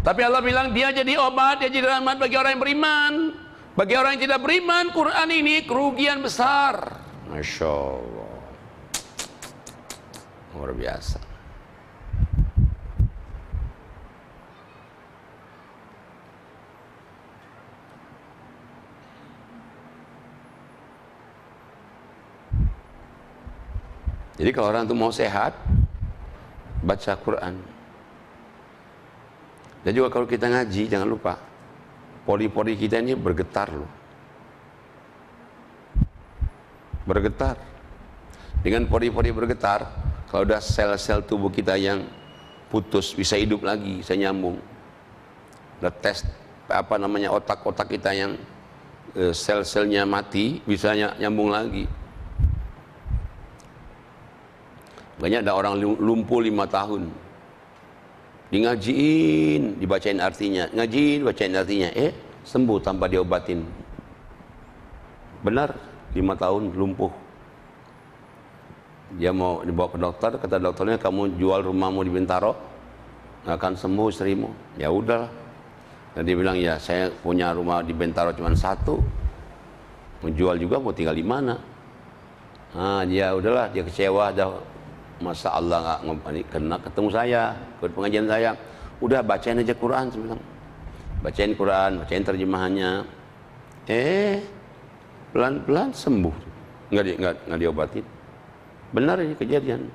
Tapi Allah bilang dia jadi obat, dia jadi rahmat bagi orang yang beriman. Bagi orang yang tidak beriman, Quran ini kerugian besar. Masya Allah, luar biasa. Jadi kalau orang itu mau sehat, baca Quran. Dan juga kalau kita ngaji, jangan lupa pori-pori kita ini bergetar loh. Bergetar. Dengan pori-pori bergetar, kalau udah sel-sel tubuh kita yang putus bisa hidup lagi, bisa nyambung. Udah tes otak-otak kita yang sel-selnya mati bisa nyambung lagi. Banyak ada orang lumpuh 5 tahun. Di ngajiin, dibacain artinya, ngajiin, bacain artinya, sembuh tanpa diobatin. Benar, 5 tahun lumpuh. Dia mau dibawa ke dokter, kata dokternya kamu jual rumahmu di Bintaro, nggak akan sembuh istrimu. Ya udahlah. Dan dia bilang ya saya punya rumah di Bintaro cuma 1, mau jual juga mau tinggal di mana? Nah dia udahlah, dia kecewa, masa Allah nggak kena ketemu saya, ikut pengajian saya, udah bacain aja Quran, saya bilang. Bacain Quran, bacain terjemahannya, pelan-pelan sembuh, nggak diobatin. Benar ini kejadian.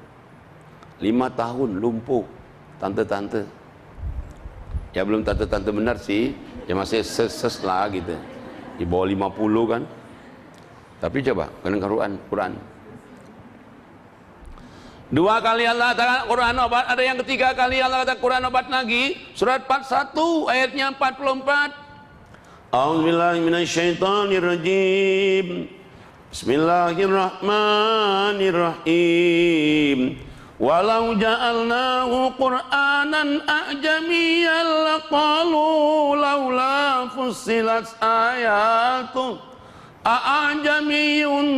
5 tahun lumpuh, tante-tante. Ya belum tante-tante benar sih, ya masih ses lah gitu, di bawah 50 kan. Tapi coba dengan Quran. 2 kali Allah katakan Quran obat, ada yang ketiga kali Allah katakan Quran obat lagi, surat 41 ayatnya 44. A'udzubillahi minasyaitonirrajim. Bismillahirrahmanirrahim. walau ja'alnahu qur'anan a'jamiyyan laqalu laula fussilat ayatuh a'jamiyun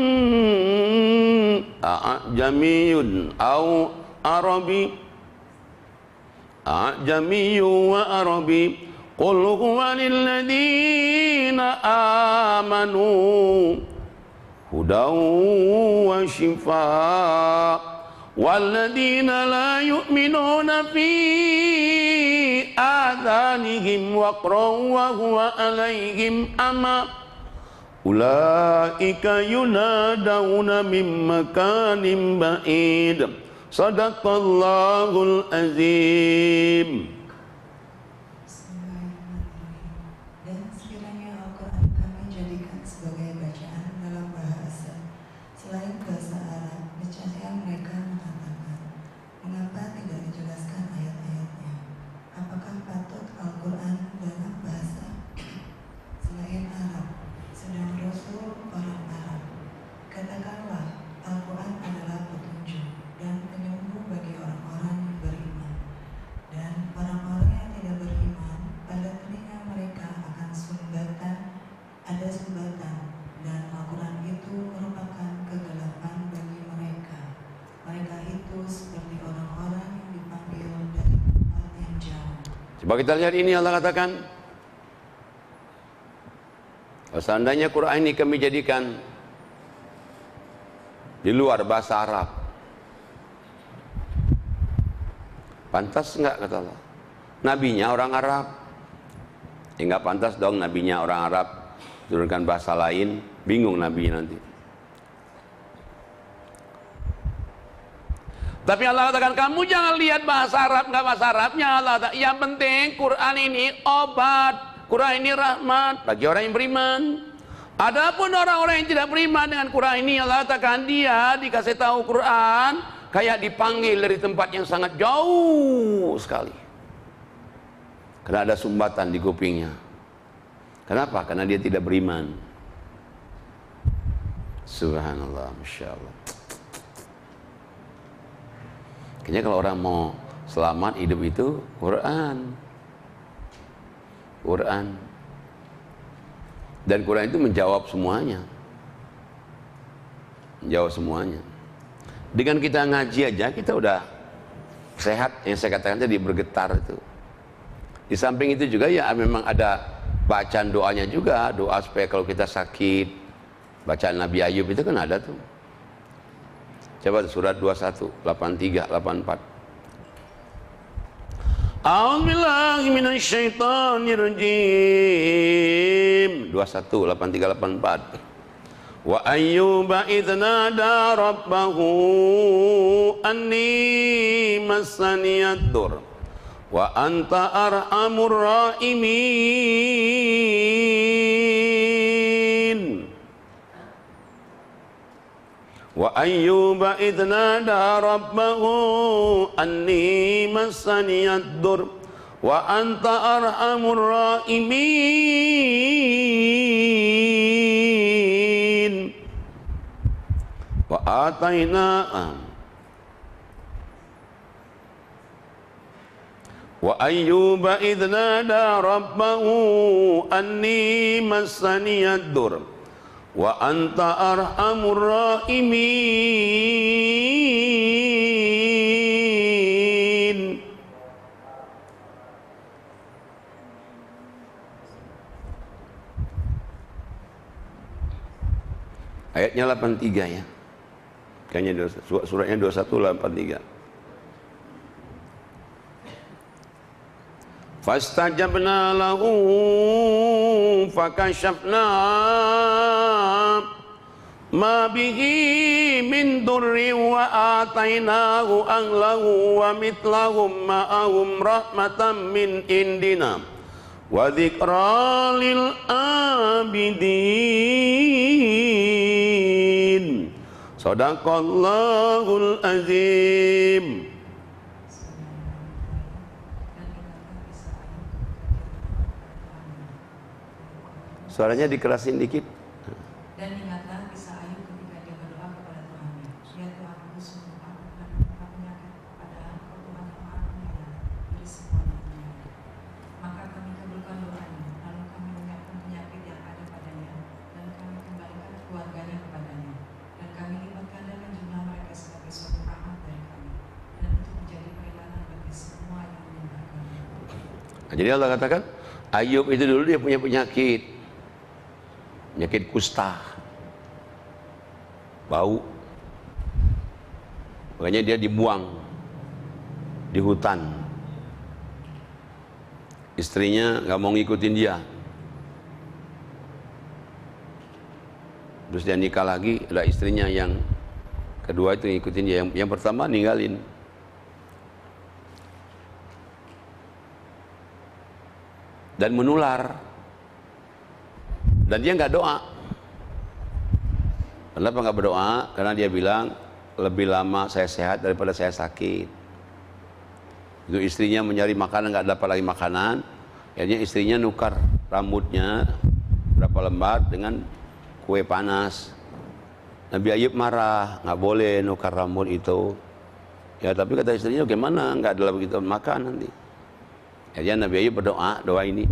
au arabi a'jamiyyu wa arabi qul huwa lil ladzina amanu hudaw wa shifaa wal ladzina la yu'minuna fi adhanihim waqrun wa huwa alaihim ama ulaika yunadawna min makanin ba'id. Sadaqallahul azim. Dan sekiranya Al-Quran kami jadikan sebagai bacaan dalam bahasa selain bahasa Arab, niscaya mereka mengatakan, mengapa tidak dijelaskan ayat-ayatnya? Apakah patut Al-Quran dalam bahasa selain Arab, sedang Rasul orang Arab? Katakanlah, Al-Quran adalah petunjuk dan penyembuh bagi orang-orang yang beriman, dan orang-orang yang tidak beriman pada telinga mereka akan ada sumbatan, dan Al-Quran itu merupakan kegelapan bagi mereka. Mereka itu seperti orang-orang yang dipanggil dari tempat yang jauh. Coba kita lihat ini, Allah katakan, seandainya Quran ini kami jadikan di luar bahasa Arab, pantas enggak, kata Allah? Nabinya orang Arab. Ya enggak pantas dong nabinya orang Arab turunkan bahasa lain, bingung nabi nanti. Tapi Allah katakan, kamu jangan lihat bahasa Arab enggak bahasa Arabnya. Allah katakan, yang penting Quran ini obat, Quran ini rahmat bagi orang yang beriman. Adapun orang-orang yang tidak beriman dengan Quran ini, Allah katakan dia dikasih tahu Quran kayak dipanggil dari tempat yang sangat jauh sekali. Karena ada sumbatan di kupingnya. Kenapa? Karena dia tidak beriman. Subhanallah, Masya Allah. Kayaknya kalau orang mau selamat hidup itu Quran. Dan Quran itu menjawab semuanya. Menjawab semuanya. Dengan kita ngaji aja kita udah sehat. Yang saya katakan tadi bergetar itu. Di samping itu juga ya memang ada bacaan doanya juga. Doa supaya kalau kita sakit, bacaan Nabi Ayub itu kan ada tuh. Coba surat 21, 83, 84. A'udzubillahi minasyaitonirrajim. 21, 83, 84. Wa ayyuba idh nada rabbahu anni massaniyad-dur wa anta arhamur rahimin. Wa ayyuba idh nada rabbahu anni massaniyad-dur wa anta arhamur rahimin. Wa atayna wa ayyuba idh nada rabbahu anni massaniyad-dur wa anta arhamur rahimin. Ayatnya 83 ya. Kayaknya suratnya 21 83. Fastajabna lahu fakashafna ma bihi min durri wa atainahu ahlahu wa mithlahum ma'ahum rahmatan min indina wa dzikra lil abidin. Shadaqallahul azim. Suaranya dikerasin dikit. Dan ingatlah kisah Ayub ketika dia berdoa kepada Tuhannya, ya Tuhanku, sungguh aku punya penyakit Jadi Allah katakan, Ayub itu dulu dia punya penyakit kusta, bau. Makanya dia dibuang di hutan. Istrinya nggak mau ngikutin dia. Terus dia nikah lagi, ada istrinya yang kedua itu ngikutin dia. Yang pertama ninggalin. Dan menular. Dan dia nggak doa. Kenapa nggak berdoa? Karena dia bilang, lebih lama saya sehat daripada saya sakit. Itu istrinya mencari makanan, nggak dapat lagi makanan. Akhirnya istrinya nukar rambutnya berapa lembar dengan kue panas. Nabi Ayub marah, nggak boleh nukar rambut itu. Ya tapi kata istrinya, gimana? Nggak ada begitu makan nanti. Akhirnya Nabi Ayub berdoa, doa ini.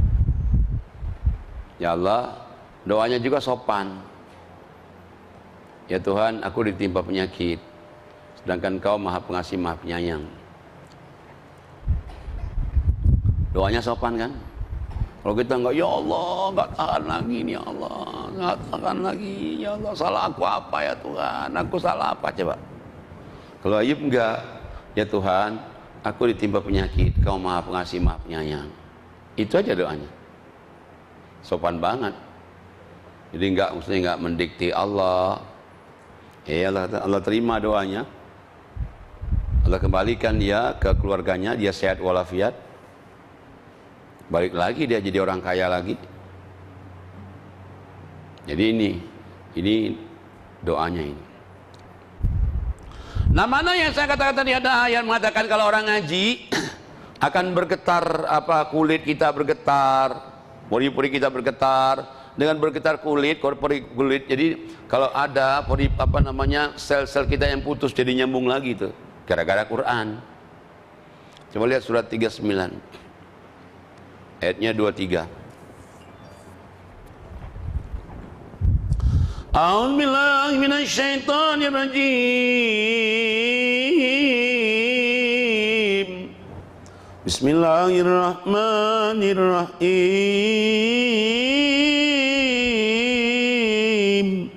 Ya Allah, doanya juga sopan. Ya Tuhan, aku ditimpa penyakit, sedangkan Kau Maha Pengasih, Maha Penyayang. Doanya sopan kan? Kalau kita enggak, ya Allah, enggak tahan lagi nih ya Allah, enggak tahan lagi ya Allah, salah aku apa ya Tuhan, aku salah apa coba? Kalau Ayub enggak, ya Tuhan, aku ditimpa penyakit, Kau Maha Pengasih, Maha Penyayang. Itu aja doanya. Sopan banget. Jadi maksudnya enggak mendikte Allah. Ya Allah terima doanya. Allah kembalikan dia ke keluarganya, dia sehat walafiat. Balik lagi dia jadi orang kaya lagi. Jadi ini doanya ini. Nah, mana yang saya katakan tadi ada ayat mengatakan kalau orang ngaji akan bergetar kulit kita bergetar, pori-pori kita bergetar. Dengan bergetar kulit, kulit. Jadi kalau ada sel-sel kita yang putus jadi nyambung lagi tuh, gara-gara Quran. Coba lihat surat 39. Ayatnya 23. A'udzu billahi minasy syaithanir rajim. Bismillahirrahmanirrahim.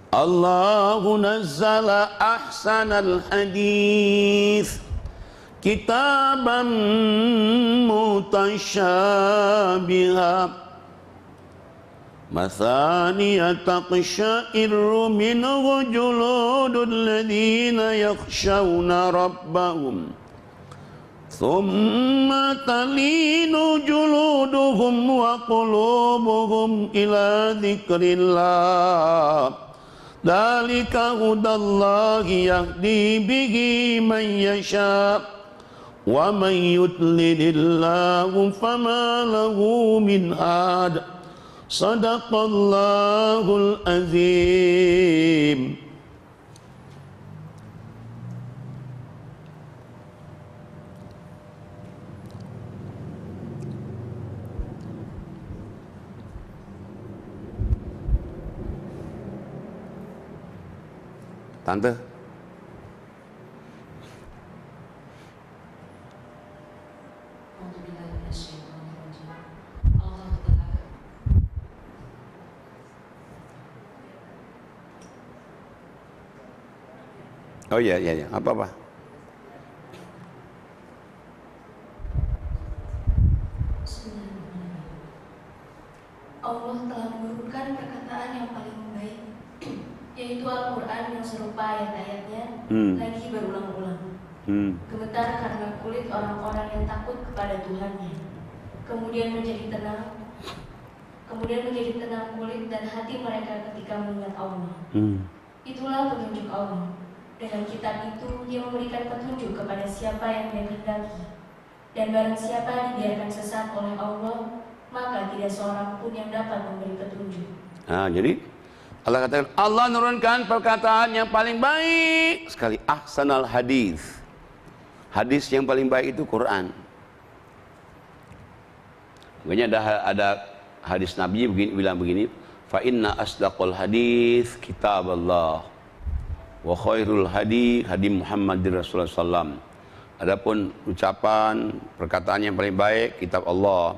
Allahu nazzala ahsanal hadits kitaban mutasyabiha mathaniya taqsha'iru minhu juludul ladhina yakhshawna rabbahum thumma talinu juluduhum wa qulubuhum ila dzikrillah. Dzalika hudallahi yahdi bihi man yasha wa man yudlilillahu fama lahu min had. Shadaqallahul azim. Tante, oh iya, apa-apa. Allah telah menurunkan perkataan yang paling baik, yaitu Al-Quran yang serupa ayat-ayatnya lagi berulang-ulang. Gemetar karena kulit orang-orang yang takut kepada Tuhannya. Kemudian menjadi tenang kulit dan hati mereka ketika mengingat Allah. Itulah petunjuk Allah. Dengan kitab itu Dia memberikan petunjuk kepada siapa yang Dia kehendaki. Dan barang siapa dibiarkan sesat oleh Allah, maka tidak seorang pun yang dapat memberi petunjuk. Nah, jadi Allah katakan, Allah menurunkan perkataan yang paling baik sekali, ahsanal hadis. Hadis yang paling baik itu Quran. Makanya ada hadis Nabi bilang begini, fa inna asdaqal hadis kitab Allah. Wa khairul hadi hadi Muhammadir Rasulullah sallam. Adapun ucapan, perkataan yang paling baik kitab Allah.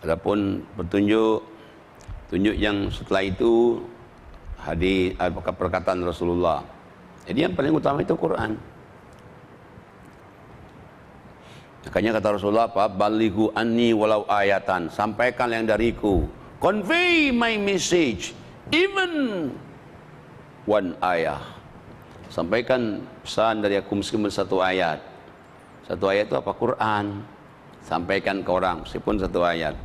Adapun petunjuk yang setelah itu hadis perkataan Rasulullah. Jadi yang paling utama itu Quran. Makanya kata Rasulullah apa? Balighu anni walau ayatan. Sampaikan yang dariku. Convey my message even one ayah. Sampaikan pesan dari aku meskipun satu ayat. Satu ayat itu apa? Quran. Sampaikan ke orang meskipun satu ayat.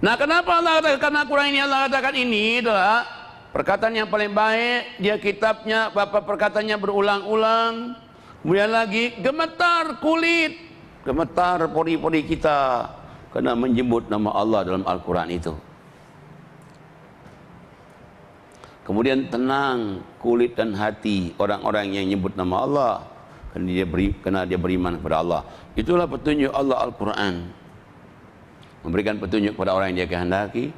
Nah, kenapa Allah katakan karena Quran ini Allah katakan ini adalah perkataan yang paling baik, dia kitabnya apa perkataannya berulang-ulang. Kemudian lagi gemetar kulit, gemetar pori-pori kita karena menyebut nama Allah dalam Al-Quran itu. Kemudian tenang kulit dan hati orang-orang yang menyebut nama Allah karena dia beriman kepada Allah. Itulah petunjuk Allah Al-Quran. Memberikan petunjuk kepada orang yang dia kehendaki.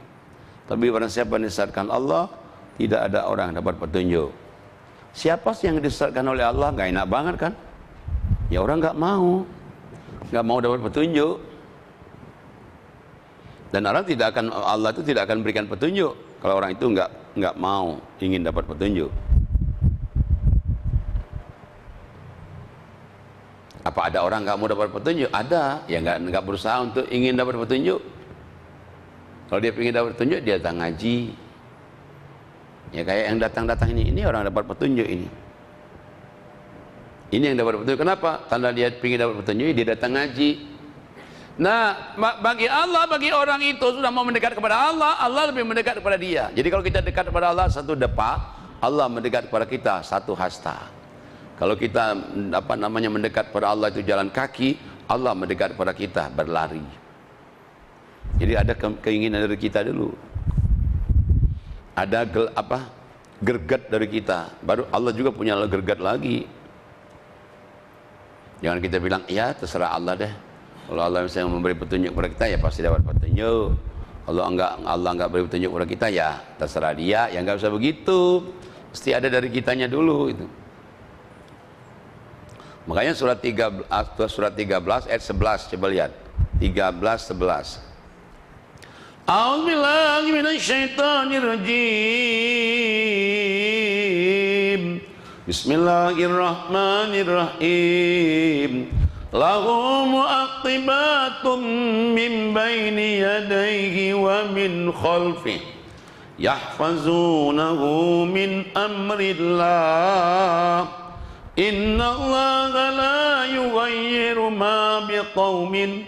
Tapi barang siapa yang disesatkan Allah, tidak ada orang yang dapat petunjuk. Siapa sih yang disesatkan oleh Allah? Gak enak banget kan? Ya orang gak mau dapat petunjuk. Dan orang Allah itu tidak akan berikan petunjuk kalau orang itu nggak mau ingin dapat petunjuk. Apa ada orang nggak mau dapat petunjuk? Ada, ya nggak berusaha untuk ingin dapat petunjuk. Kalau dia ingin dapat petunjuk, dia datang ngaji. Ya kayak yang datang ini orang dapat petunjuk ini. Ini yang dapat petunjuk. Kenapa? Tanda dia ingin dapat petunjuk, dia datang ngaji. Nah, bagi Allah, bagi orang itu sudah mau mendekat kepada Allah, Allah lebih mendekat kepada dia. Jadi kalau kita dekat kepada Allah satu depak, Allah mendekat kepada kita satu hasta. Kalau kita mendekat kepada Allah itu jalan kaki, Allah mendekat kepada kita berlari. Jadi ada keinginan dari kita dulu. Ada gergat dari kita, baru Allah juga punya gergat lagi. Jangan kita bilang, ya terserah Allah deh. Kalau Allah misalnya memberi petunjuk kepada kita, ya pasti dapat petunjuk. Kalau Allah enggak beri petunjuk kepada kita, ya terserah dia. Ya enggak usah begitu. Mesti ada dari kitanya dulu itu. Makanya surat 13 ayat 11 coba lihat. 13-11. A'udzubillahi minasyaitonirrajim. Bismillahirrahmanirrahim. Lahu mu'aqibatum min baini yadayhi wa min khalfihi yahfazunahu min amrillah. Inna Allah la yughayyiru ma biqaumin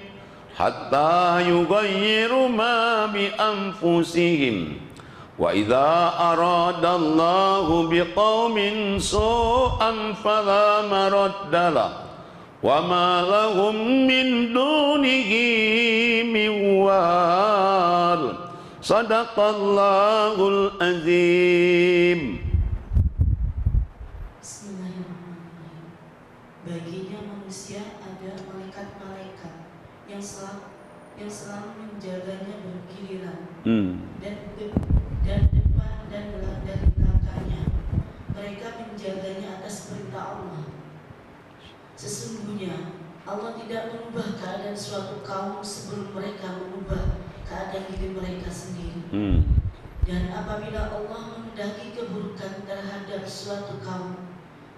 hatta yughayyiru ma bi anfusihim. Wa idza arada Allahu biqaumin su'an fala maradda lahu wa ma lahum min dunihi min wal. Sadaqallahul azim. Baginya manusia ada malaikat-malaikat yang selalu menjaganya bergiliran dan depan dan dari belakangnya. Mereka menjaganya atas perintah Allah. Sesungguhnya Allah tidak mengubah keadaan suatu kaum sebelum mereka mengubah keadaan diri mereka sendiri. Dan apabila Allah menghendaki keburukan terhadap suatu kaum,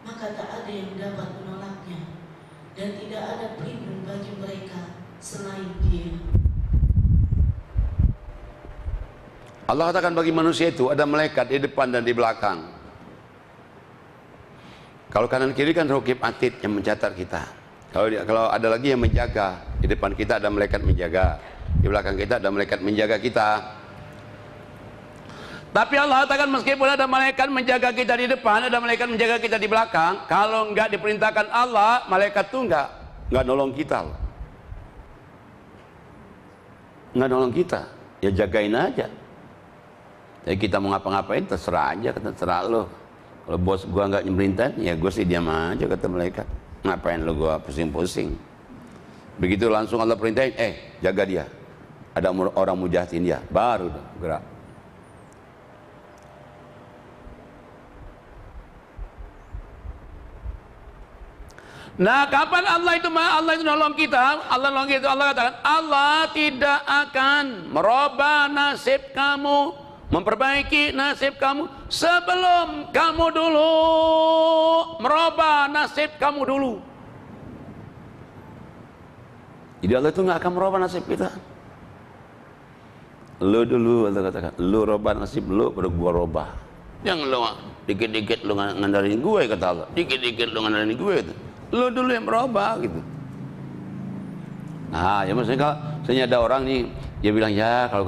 maka tak ada yang dapat menolaknya, dan tidak ada pelindung bagi mereka selain Dia. Allah katakan bagi manusia itu ada malaikat di depan dan di belakang. Kalau kanan kiri kan raqib atid yang mencatat kita. Kalau ada lagi yang menjaga, di depan kita ada malaikat menjaga, di belakang kita ada malaikat menjaga kita. Tapi Allah katakan meskipun ada malaikat menjaga kita di depan, ada malaikat menjaga kita di belakang, kalau enggak diperintahkan Allah, malaikat itu enggak nolong kita. Enggak nolong kita, ya jagain aja. Jadi kita mau ngapa-ngapain terserah aja, terserah lo. Kalau bos gua enggak nyemerintahin, ya gua sih diam aja, kata malaikat. Ngapain lo gua pusing-pusing. Begitu langsung Allah perintahin, jaga dia. Ada orang mujahatin dia, baru gerak. Nah, kapan Allah itu nolong kita? Allah katakan, Allah tidak akan merubah nasib kamu, memperbaiki nasib kamu sebelum kamu dulu merubah nasib kamu dulu. Jadi Allah itu nggak akan merubah nasib kita. Lu dulu, Allah katakan, lu robah nasib lu, baru gua robah. Jangan lu dikit-dikit lu ngandarin gue, kata Allah. Dikit-dikit lu ngandarin gue itu. Lu dulu yang merubah gitu. Nah, ya maksudnya kalau misalnya ada orang nih, dia bilang, ya kalau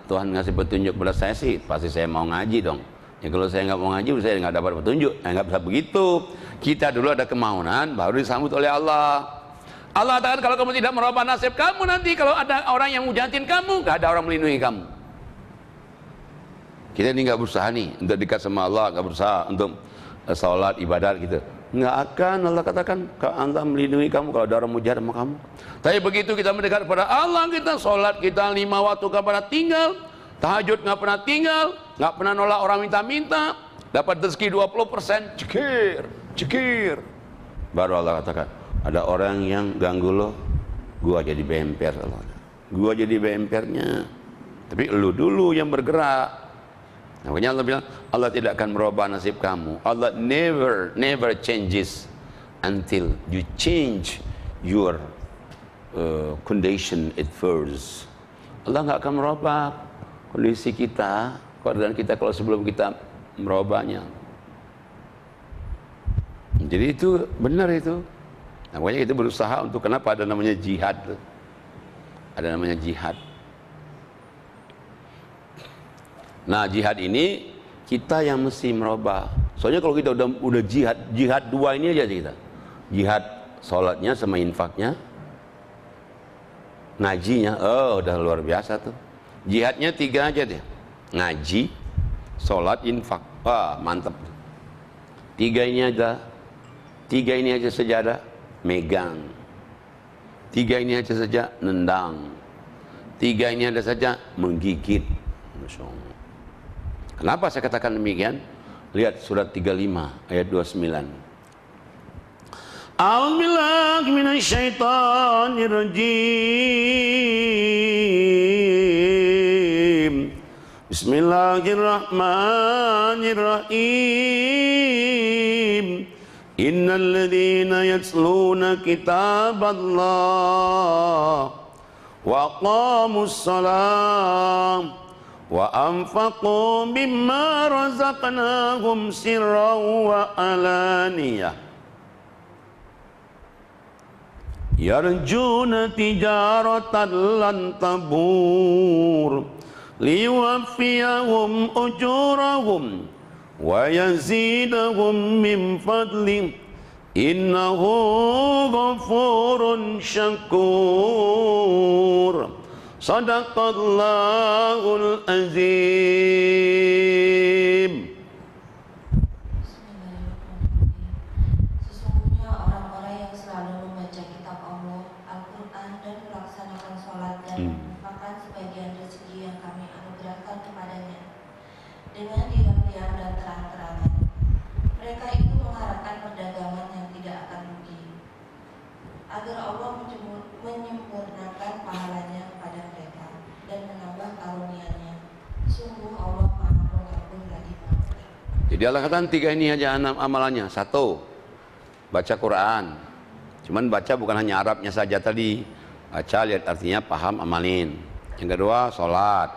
Tuhan ngasih petunjuk pada saya sih, pasti saya mau ngaji dong. Ya kalau saya nggak mau ngaji, saya nggak dapat petunjuk. Nggak bisa begitu. Kita dulu ada kemauan, baru disambut oleh Allah. Allah katakan, kalau kamu tidak merubah nasib kamu, nanti kalau ada orang yang mujahatin kamu, nggak ada orang melindungi kamu. Kita ini nggak berusaha nih untuk dekat sama Allah, nggak berusaha untuk sholat, ibadat gitu. Nggak akan, Allah katakan, kalau Allah melindungi kamu kalau ada orang mujahat sama kamu. Tapi begitu kita mendekat kepada Allah, kita sholat, kita 5 waktu nggak pernah tinggal, tahajud nggak pernah tinggal, nggak pernah nolak orang minta-minta, dapat rezeki 20%, cekir. Baru Allah katakan, ada orang yang ganggu lo, gua jadi bemper, Allah. Gua jadi bempernya. Tapi lu dulu yang bergerak. Makanya Allah bilang, Allah tidak akan merubah nasib kamu. Allah never changes until you change your condition at first. Allah nggak akan merubah kondisi kita, keadaan kita kalau sebelum kita merubahnya. Jadi itu benar itu. Nah, makanya kita berusaha untuk, kenapa ada namanya jihad? Ada namanya jihad. Nah, jihad ini kita yang mesti merubah. Soalnya kalau kita udah jihad 2 ini aja kita. Jihad sholatnya sama infaknya, ngajinya, udah luar biasa tuh. Jihadnya 3 aja deh. Ngaji, sholat, infak. Wah, mantap. 3 ini aja saja megang. 3 ini aja saja nendang. 3 ini ada saja menggigit. Masya Allah. Kenapa saya katakan demikian? Lihat surat 35 ayat 29. A'udzubillahi minasyaitonir rajim. Bismillahirrahmanirrahim. Innal ladzina yatluna kitaballah wa aqamus shalah wa anfaqu mimma razaqnahum sirran wa alaniyah yarjuna tijaratan lan tabur liwaffiyahum ujurahum wa yazidahum min fadli innahu ghafurun syakur. Sadaqallahul azim. Sesungguhnya orang-orang yang selalu membaca kitab Allah, Al-Quran, dan melaksanakan sholat dan menginfakkan sebagian rezeki yang kami anugerahkan kepadanya dengan diam-diam dan terang-terangan. Mereka itu mengharapkan perdagangan yang tidak akan rugi, agar Allah menyempurnakan pahalanya kepada mereka dan menambah karunia-Nya. Sungguh Allah Maha Pengampun lagi Pengampun. Jadi Allah katakan 3 ini aja amalannya. 1, baca Quran. Cuman baca bukan hanya Arabnya saja tadi. Baca, lihat artinya, paham, amalin. Yang kedua, sholat.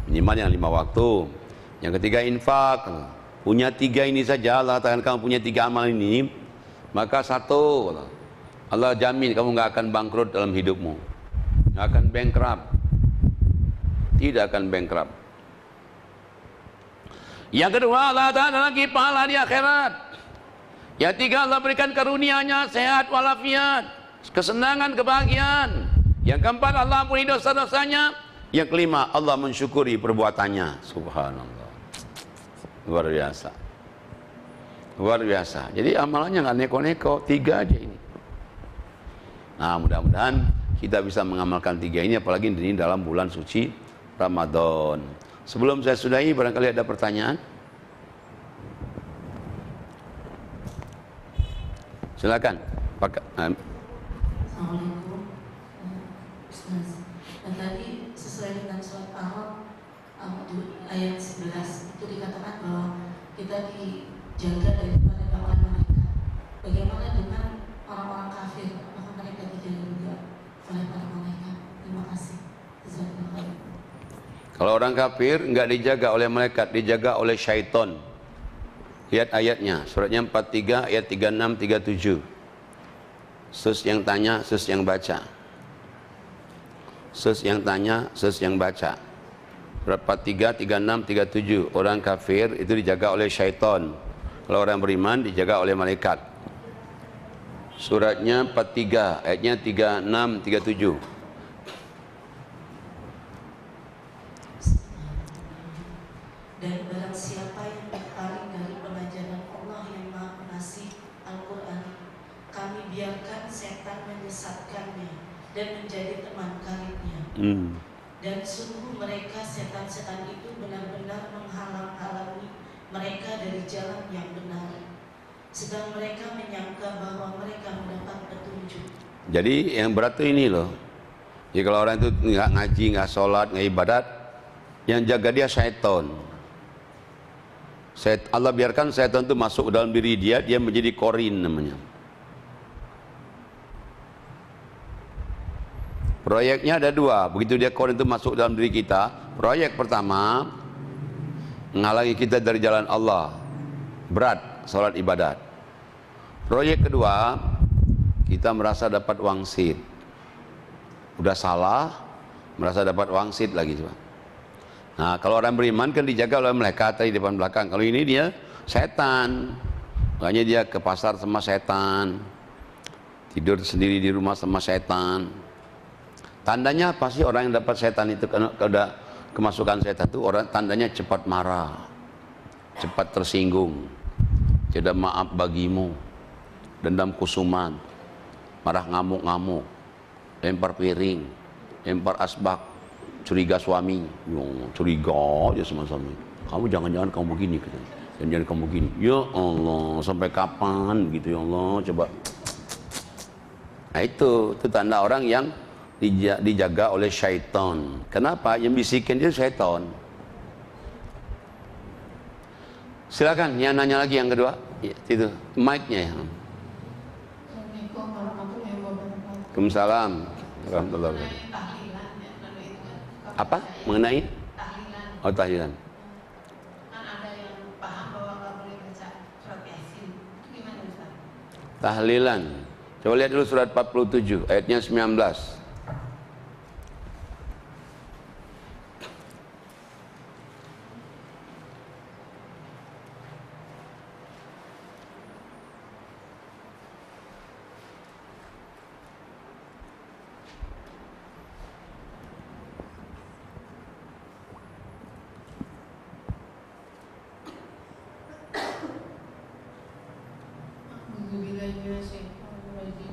Minimal yang 5 waktu. Yang ketiga, infak. Punya 3 ini saja. Allah katakan kamu punya 3 amal ini, maka 1, Allah jamin kamu nggak akan bangkrut dalam hidupmu, nggak akan bankrupt, tidak akan bankrupt. Yang kedua, Allah ada lagi pahala di akhirat. Yang 3, Allah berikan karunia-Nya sehat walafiat, kesenangan, kebahagiaan. Yang keempat, Allah ampuni dosa-dosanya. Yang kelima, Allah mensyukuri perbuatannya. Subhanallah, luar biasa, luar biasa. Jadi amalannya nggak neko-neko, 3 aja ini. Nah, mudah-mudahan kita bisa mengamalkan 3 ini, apalagi ini dalam bulan suci Ramadan. Sebelum saya sudahi, barangkali ada pertanyaan. Silakan. Assalamualaikum, Ustaz. Dan tadi sesuai dengan surat ayat 11 itu dikatakan bahwa kita dijaga daripada bawaan mereka. Bagaimana dengan orang-orang kafir? Apakah mereka dijaga juga oleh para malaikat? Terima kasih. Kalau orang kafir enggak dijaga oleh malaikat, dijaga oleh syaitan. Lihat ayatnya, suratnya 43 ayat 36 37. Sus yang tanya, sus yang baca. Sus yang tanya, sus yang baca. Surat 43, 36, 37. Orang kafir itu dijaga oleh syaitan. Kalau orang beriman dijaga oleh malaikat. Suratnya 43 ayatnya 36, 37. Dan barang siapa yang berpaling dari pelajaran Allah yang Maha Pengasih Al-Quran, kami biarkan setan menyesatkannya dan menjadi teman karibnya. Dan sungguh mereka setan-setan itu benar-benar menghalang-halangi mereka dari jalan yang benar, sedang mereka menyangka bahwa mereka mendapat petunjuk. Jadi yang berat itu ini loh. Jadi kalau orang itu nggak ngaji, nggak sholat, nggak ibadat, yang jaga dia syaitan. Allah biarkan syaitan itu masuk ke dalam diri dia, dia menjadi korin namanya. Proyeknya ada dua. Begitu dia korin itu masuk dalam diri kita, proyek pertama menghalangi kita dari jalan Allah, berat sholat ibadat. Proyek kedua, kita merasa dapat wangsit. Udah salah, merasa dapat wangsit lagi coba. Nah, kalau orang beriman kan dijaga oleh malaikat tadi depan belakang. Kalau ini dia setan. Makanya dia ke pasar sama setan. Tidur sendiri di rumah sama setan. Tandanya pasti orang yang dapat setan itu kalau ada kemasukan setan itu orang tandanya cepat marah. Cepat tersinggung. Tidak maaf bagimu. Dendam kusuman. Marah ngamuk-ngamuk. Lempar piring. Lempar asbak. Curiga suami, curiga aja sama suami. Kamu jangan-jangan kamu begini, jangan-jangan kamu begini. Ya Allah, sampai kapan gitu ya Allah, coba. Nah itu tanda orang yang dijaga oleh syaitan. Kenapa? Yang bisikin dia syaitan. Silakan, yang nanya lagi yang kedua, itu mic-nya ya. Assalamualaikum warahmatullahi wabarakatuh. Waalaikumsalam warahmatullahi wabarakatuh. Apa? Mengenai? Tahlilan. Oh, tahlilan. Kan ada yang paham bahwa nggak boleh baca surat Yasin. Itu gimana Ustaz? Tahlilan. Coba lihat dulu surat 47 ayatnya 19.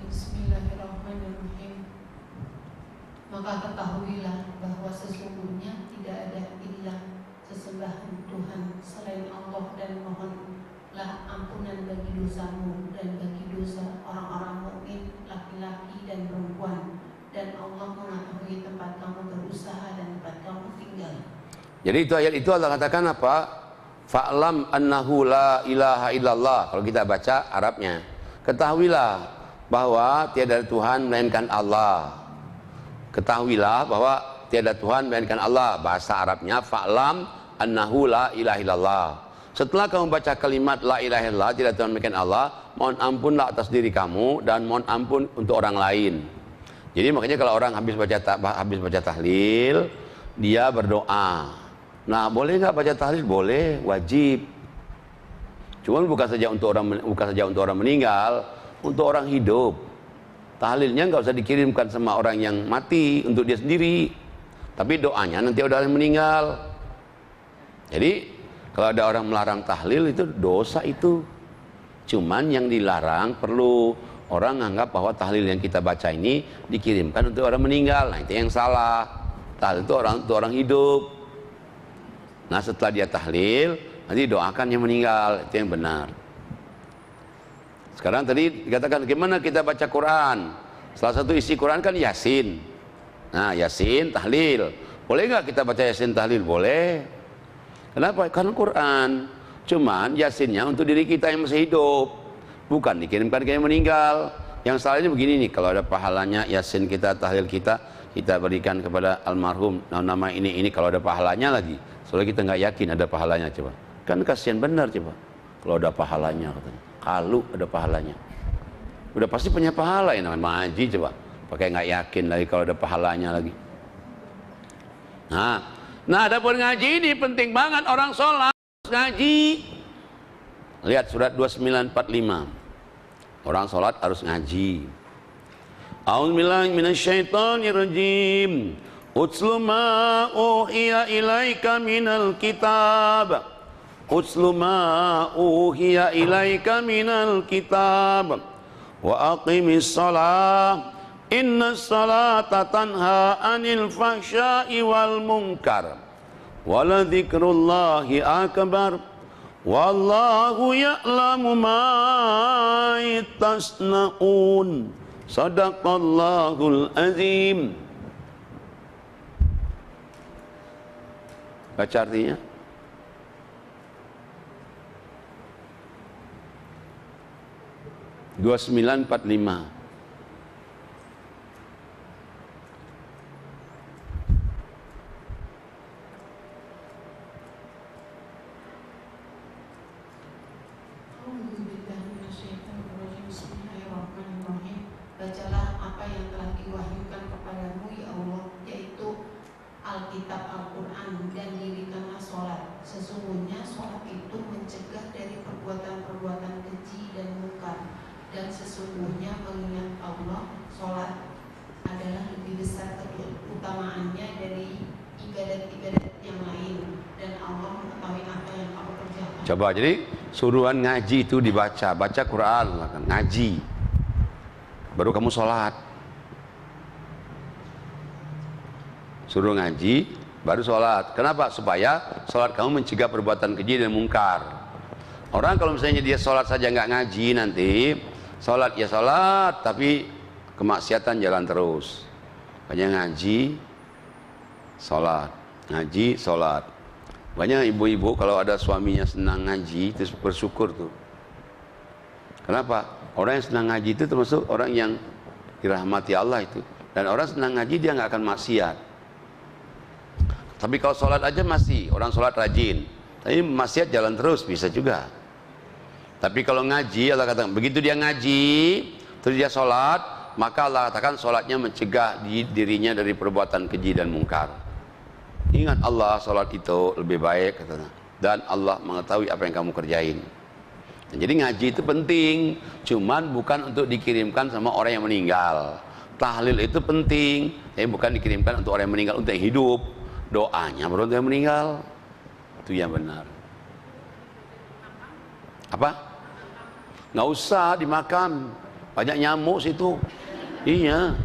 Bismillahirrahmanirrahim. Maka ketahuilah bahwa sesungguhnya tidak ada ilah sesembahan Tuhan selain Allah, dan mohonlah ampunan bagi dosamu dan bagi dosa orang-orang mukmin laki-laki dan perempuan, dan Allah mengetahui tempat kamu berusaha dan tempat kamu tinggal. Jadi itu ayat itu Allah katakan apa? Fa'lam annahu la ilaha illallah. Kalau kita baca Arabnya, ketahuilah bahwa tiada Tuhan melainkan Allah. Ketahuilah bahwa tiada Tuhan melainkan Allah. Bahasa Arabnya fa'lam annahu la ilaha illallah. Setelah kamu baca kalimat la ilaha illallah, tidak Tuhan melainkan Allah, mohon ampunlah atas diri kamu dan mohon ampun untuk orang lain. Jadi makanya kalau orang habis baca tahlil, dia berdoa. Nah, boleh nggak baca tahlil? Boleh, wajib. Cuman bukan saja untuk orang meninggal, untuk orang hidup. Tahlilnya nggak usah dikirimkan sama orang yang mati, untuk dia sendiri. Tapi doanya nanti udah orang meninggal. Jadi kalau ada orang melarang tahlil itu dosa itu. Cuman yang dilarang perlu orang anggap bahwa tahlil yang kita baca ini dikirimkan untuk orang meninggal. Nah, itu yang salah. Tahlil itu untuk orang hidup. Nah, setelah dia tahlil, nanti doakan yang meninggal, itu yang benar. Sekarang tadi dikatakan gimana kita baca Quran. Salah satu isi Quran kan Yasin. Nah, Yasin, tahlil. Boleh nggak kita baca Yasin tahlil? Boleh. Kenapa? Karena Quran. Cuman Yasinnya untuk diri kita yang masih hidup, bukan dikirimkan ke yang meninggal. Yang salahnya begini nih, kalau ada pahalanya Yasin kita, tahlil kita berikan kepada almarhum nama ini kalau ada pahalanya lagi. Soalnya kita nggak yakin ada pahalanya, coba. Kan kasihan benar, coba. Kalau ada pahalanya, katanya. Kalau ada pahalanya. Udah pasti punya pahala ya, namanya ngaji, coba. Pakai nggak yakin lagi kalau ada pahalanya lagi. Nah, adapun ngaji ini penting banget, orang sholat ngaji. Lihat surat 2945. Orang sholat harus ngaji. A'udzubillahi minasyaitonirrajim. Utslu ma uhiya ilaika minal kitab. Utslu ma uhiya ilaika minal kitab. Wa aqimis shalah. Innas salata tanha 'anil fahsya'i wal munkar. Wa la dzikrullahi akbar. Wallahu ya'lamu ma tasna'un. Sadaqallahul azim. Baca artinya. Dua 2945. Bacalah apa yang telah diwahyukan kepadamu ya Allah, yaitu Alkitab Al-Quran, dan dirikanlah sholat. Sesungguhnya sholat itu mencegah dari perbuatan-perbuatan keji dan mungkar, dan sesungguhnya mengingat Allah, sholat adalah lebih besar keutamaannya dari ibadat-ibadat yang lain, dan Allah mengetahui apa yang kamu kerjakan. Coba, jadi suruhan ngaji itu dibaca, baca Quran, ngaji. Baru kamu sholat. Suruh ngaji, baru sholat. Kenapa? Supaya sholat kamu mencegah perbuatan keji dan mungkar. Orang kalau misalnya dia sholat saja nggak ngaji, nanti sholat ya sholat, tapi kemaksiatan jalan terus. Banyak ngaji, sholat, ngaji, sholat. Banyak ibu-ibu kalau ada suaminya senang ngaji, itu bersyukur tuh. Kenapa? Orang yang senang ngaji itu termasuk orang yang dirahmati Allah itu. Dan orang senang ngaji dia nggak akan maksiat. Tapi kalau sholat aja masih, orang sholat rajin. Tapi maksiat jalan terus, bisa juga. Tapi kalau ngaji, Allah katakan, begitu dia ngaji, terus dia sholat, maka Allah katakan sholatnya mencegah dirinya dari perbuatan keji dan mungkar. Ingat Allah, sholat itu lebih baik, katanya. Dan Allah mengetahui apa yang kamu kerjain. Jadi ngaji itu penting, cuman bukan untuk dikirimkan sama orang yang meninggal. Tahlil itu penting, tapi bukan dikirimkan untuk orang yang meninggal, untuk yang hidup. Doanya baru untuk yang meninggal. Itu yang benar. Apa? Nggak usah dimakan, banyak nyamuk situ. Iya.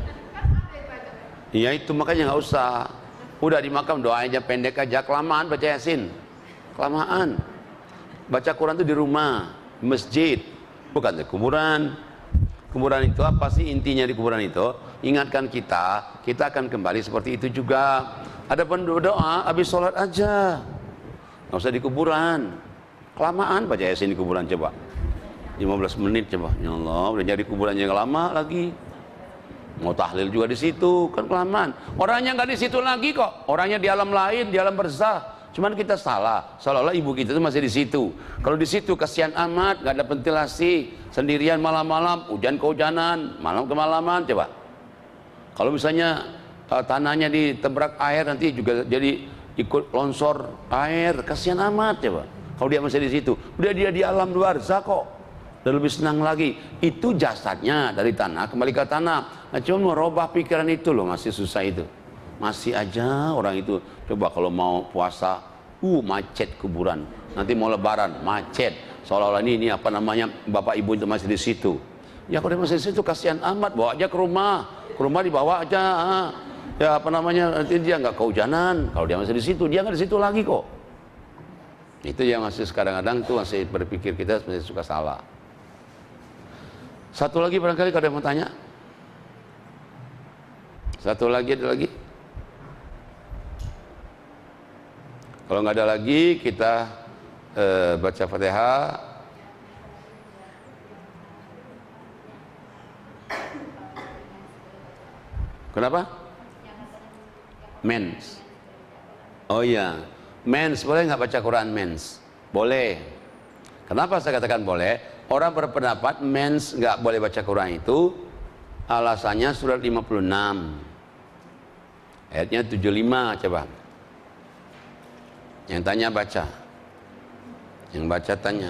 Iya itu makanya nggak usah. Udah dimakan, doanya pendek aja, kelamaan baca Yasin. Kelamaan. Baca Quran itu di rumah. Masjid, bukan di kuburan. Kuburan itu apa sih intinya di kuburan itu? Ingatkan kita akan kembali seperti itu juga. Ada doa habis sholat aja, nggak usah di kuburan. Kelamaan baca Yasin di kuburan, coba 15 menit coba. Ya Allah, udah jadi kuburan yang lama lagi. Mau tahlil juga di situ, kan kelamaan. Orangnya nggak di situ lagi kok, orangnya di alam lain, di alam barzah. Cuman kita salah, seolah-olah ibu kita itu masih di situ. Kalau di situ kasihan amat, nggak ada ventilasi, sendirian malam-malam, hujan kehujanan, malam kemalaman, coba. Kalau misalnya tanahnya ditebrak air, nanti juga jadi ikut longsor air, kasihan amat, coba. Kalau dia masih di situ, udah dia di alam luar kok, dan lebih senang lagi. Itu jasadnya dari tanah kembali ke tanah. Nah, cuma merubah pikiran itu loh, masih susah itu. Masih aja orang itu, coba kalau mau puasa, macet kuburan. Nanti mau lebaran, macet. Seolah-olah ini apa namanya, bapak ibu itu masih di situ. Ya kalau dia masih di situ, kasihan amat, bawa aja ke rumah dibawa aja. Ya apa namanya, nanti dia nggak kehujanan. Kalau dia masih di situ, dia nggak di situ lagi kok. Itu yang masih kadang-kadang tuh masih berpikir kita masih suka salah. Satu lagi barangkali kalau ada yang mau tanya. Satu lagi, ada lagi? Kalau nggak ada lagi, kita baca Fatihah. Kenapa? Mens. Oh iya, mens boleh nggak baca Quran mens? Boleh. Kenapa saya katakan boleh? Orang berpendapat mens nggak boleh baca Quran itu alasannya surat 56 ayatnya 75. Coba yang tanya baca, yang baca tanya.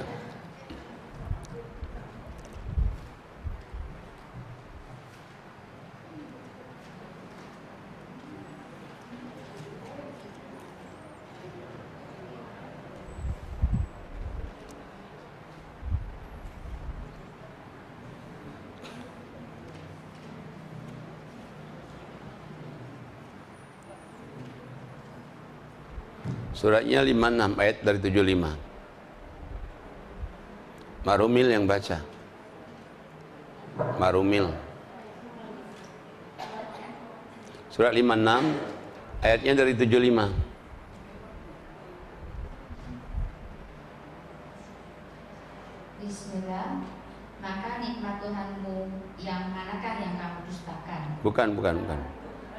Suratnya 56 ayat dari 75. Marumil yang baca. Marumil. Surat 56 ayatnya dari 75. Bismillah. Maka nikmat Tuhanmu yang manakah yang kamu dustakan? Bukan.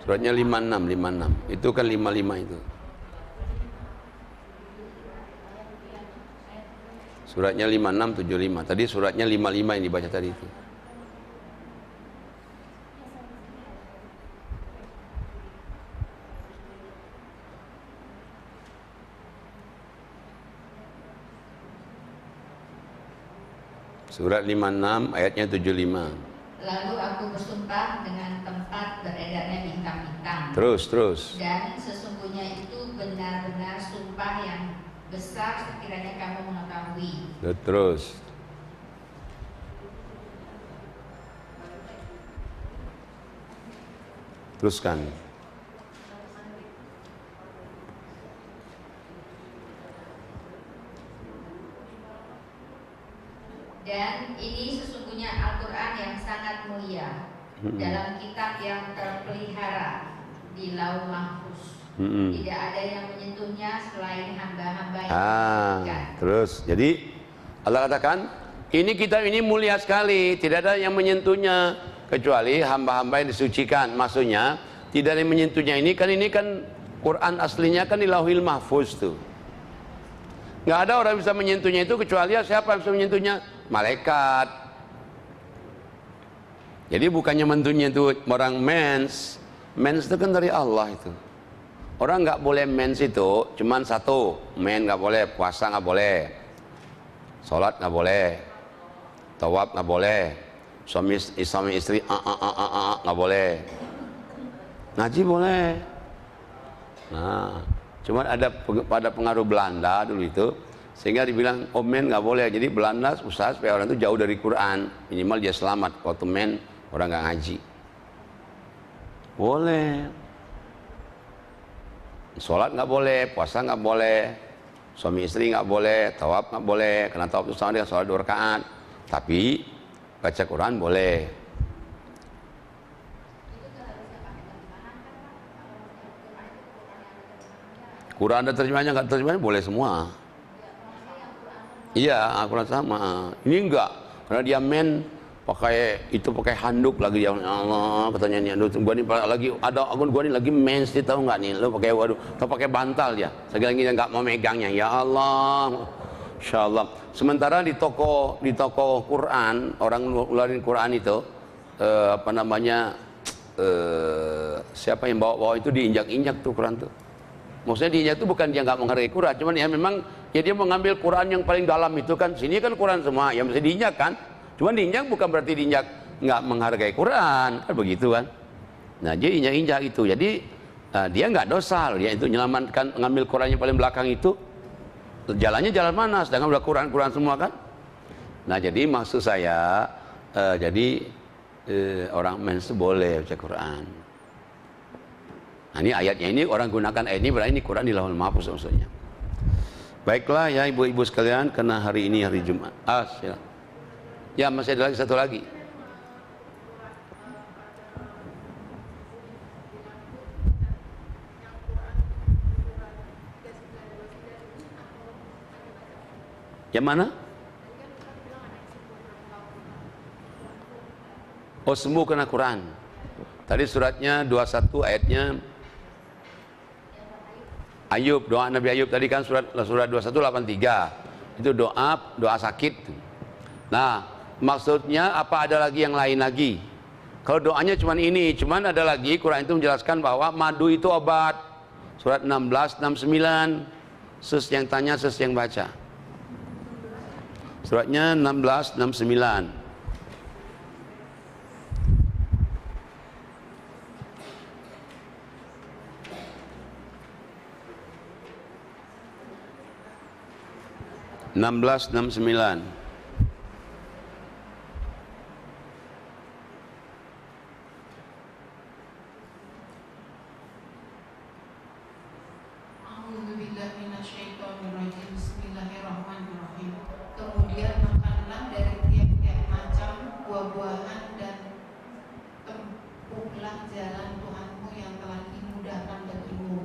Suratnya 56. Itu kan 55 itu. Suratnya 56, 75. Tadi suratnya 55 yang dibaca tadi itu. Surat 56 ayatnya 75. Lalu aku bersumpah dengan tempat beredarnya bintang-bintang. Terus. Dan sesungguhnya itu benar-benar sumpah yang besar sekiranya kamu mengetahui. Terus. Teruskan. Dan ini sesungguhnya Al-Quran yang sangat mulia dalam kitab yang terpelihara di Lauh Mahfuz. Tidak ada yang menyentuhnya selain hamba-hamba yang disucikan. Terus, jadi Allah katakan, ini kitab ini mulia sekali, tidak ada yang menyentuhnya kecuali hamba-hamba yang disucikan. Maksudnya, tidak ada yang menyentuhnya ini kan Quran aslinya kan di Lauhil Mahfuz tuh. Nggak ada orang bisa menyentuhnya itu kecuali siapa yang bisa menyentuhnya? Malaikat. Jadi bukannya menyentuhnya itu orang mens itu kan dari Allah itu. Orang nggak boleh mens itu cuman satu, nggak boleh, puasa nggak boleh, sholat nggak boleh, tawaf nggak boleh, suami istri nggak boleh, ngaji boleh. Nah, cuman ada pengaruh Belanda dulu itu, sehingga dibilang men nggak boleh. Jadi Belanda usaha supaya orang itu jauh dari Quran, minimal dia selamat. Waktu men orang nggak ngaji, boleh. Sholat nggak boleh, puasa nggak boleh, suami istri nggak boleh, tawaf nggak boleh, karena tawaf itu sama dengan sholat 2 rakaat. Tapi baca Quran boleh. Quran ada terjemahannya, nggak terjemahannya boleh semua. Iya, Al-Quran sama. Ini enggak, karena dia pakai handuk lagi, ya Allah, katanya nih, gua nih lagi ada gua nih lagi mens, tahu nggak nih, lo pakai atau pakai bantal ya, sekali lagi nggak mau megangnya, ya Allah, insyaallah. Sementara di toko Quran, orang ngeluarin Quran itu siapa yang bawa itu diinjak-injak tuh Quran tuh. Maksudnya diinjak itu bukan dia nggak menghargai Quran, cuman ya memang ya dia mengambil Quran yang paling dalam itu kan, sini kan Quran semua, yang mesti diinjak kan. Cuman diinjak bukan berarti diinjak nggak menghargai Quran, kan begitu kan. Nah dia injak-injak itu, jadi dia nggak dosa loh, dia itu menyelamatkan, ngambil Quran yang paling belakang itu, jalannya jalan mana, sedangkan udah Quran semua kan. Nah jadi maksud saya, orang mens itu boleh baca Quran. Nah ini ayatnya ini orang gunakan ayat ini berarti ini Quran di Lauhul Mahfuz maksudnya. Baiklah ya ibu-ibu sekalian, karena hari ini hari Jumat. Silakan. Ya masih ada lagi satu lagi. Yang mana? Oh, sembuh kena Quran. Tadi suratnya 21 ayatnya Ayub, doa Nabi Ayub tadi kan surat 21:83. Itu doa sakit. Nah, maksudnya apa ada lagi yang lain lagi? Kalau doanya cuman ini, cuman ada lagi Quran itu menjelaskan bahwa madu itu obat. Surat 16:69. Sus yang tanya, sus yang baca. Suratnya 16:69. Bismillahirrahmanirrahim. Kemudian makanlah dari tiap-tiap macam buah-buahan dan tempuhlah jalan Tuhanmu yang telah dimudahkan bagimu.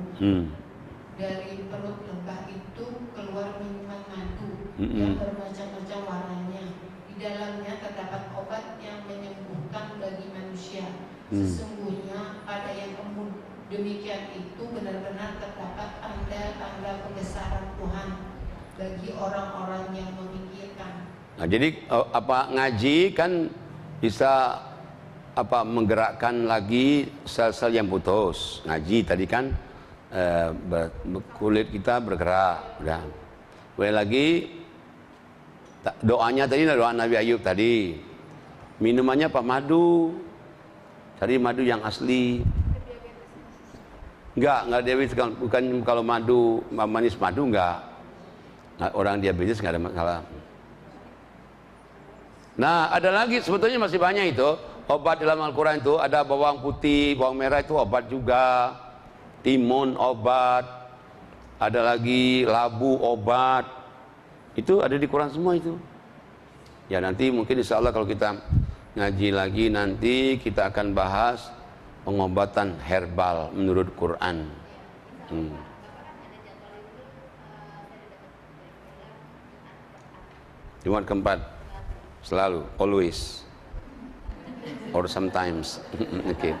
Dari perut lebah itu keluar minuman madu yang bermacam-macam warnanya. Di dalamnya terdapat obat yang menyembuhkan bagi manusia. Sesungguhnya pada yang demikian itu benar-benar terdapat tanda-tanda kebesaran Tuhan bagi orang-orang yang memikirkan. Nah, jadi ngaji kan bisa menggerakkan lagi sel-sel yang putus. Ngaji tadi kan kulit kita bergerak, udah. Boleh lagi doanya tadi, doa Nabi Ayub tadi. Minumannya apa? Madu. Cari madu yang asli. Enggak diabetes, bukan kalau madu manis madu enggak. Orang diabetes enggak ada masalah. Nah, ada lagi sebetulnya masih banyak itu. Obat dalam Al-Quran itu ada bawang putih, bawang merah itu obat juga. Timun obat, ada lagi labu obat, itu ada di Quran semua itu. Ya nanti mungkin insya Allah kalau kita ngaji lagi nanti kita akan bahas pengobatan herbal menurut Quran. Jumat keempat selalu, always, or sometimes. Oke.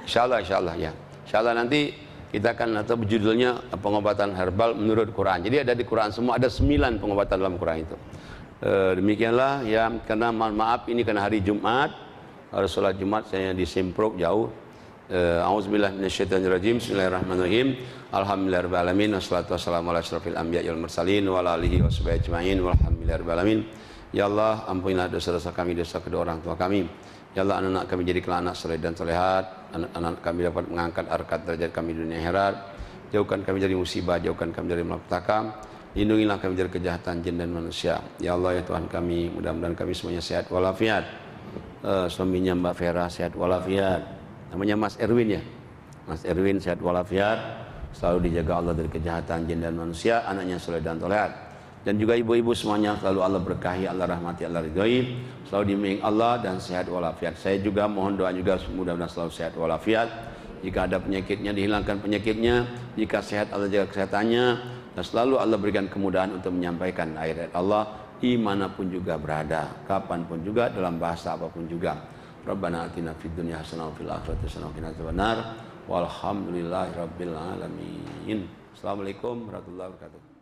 Insya Allah ya. Insya Allah nanti kita akan atau judulnya pengobatan herbal menurut Quran. Jadi ada di Quran semua, ada 9 pengobatan dalam Quran itu. Demikianlah ya, karena maaf ini karena hari Jumat, harus sholat Jumat saya di Simpruk jauh. Auzubillahi minasyaitonirrajim. Bismillahirrahmanirrahim. Alhamdulillahirabbil alamin. Wassalatu wassalamu ala asyrofil anbiya'i wal mursalin wa ala alihi washabihi ajmain. Walhamdulillahirabbil alamin. Ya Allah, ampunilah dosa-dosa kami, dosa kedua orang tua kami. Ya Allah, anak-anak kami jadikan anak saleh dan solehat. Anak-anak kami dapat mengangkat harkat derajat kami di dunia akhirat. Jauhkan kami dari musibah, jauhkan kami dari malapetaka. Lindungilah kami dari kejahatan jin dan manusia. Ya Allah ya Tuhan kami, mudah-mudahan kami semuanya sehat walafiat. Suaminya Mbak Vera sehat walafiat. Namanya Mas Erwin ya. Mas Erwin sehat walafiat. Selalu dijaga Allah dari kejahatan jin dan manusia. Anaknya soleh dan solehat. Dan juga ibu-ibu semuanya selalu Allah berkahi, Allah rahmati, Allah ridhoi, selalu dibimbing Allah dan sehat walafiat. Saya juga mohon doa juga mudah-mudahan selalu sehat walafiat. Jika ada penyakitnya dihilangkan penyakitnya, jika sehat Allah jaga kesehatannya, dan selalu Allah berikan kemudahan untuk menyampaikan ayat-ayat Allah dimanapun juga berada, kapanpun juga, dalam bahasa apapun juga. Rabbana atina fid dunya hasanah wa fil akhirati hasanah wa qina adzabannar. Walhamdulillahirabbil alamin. Assalamualaikum warahmatullahi wabarakatuh.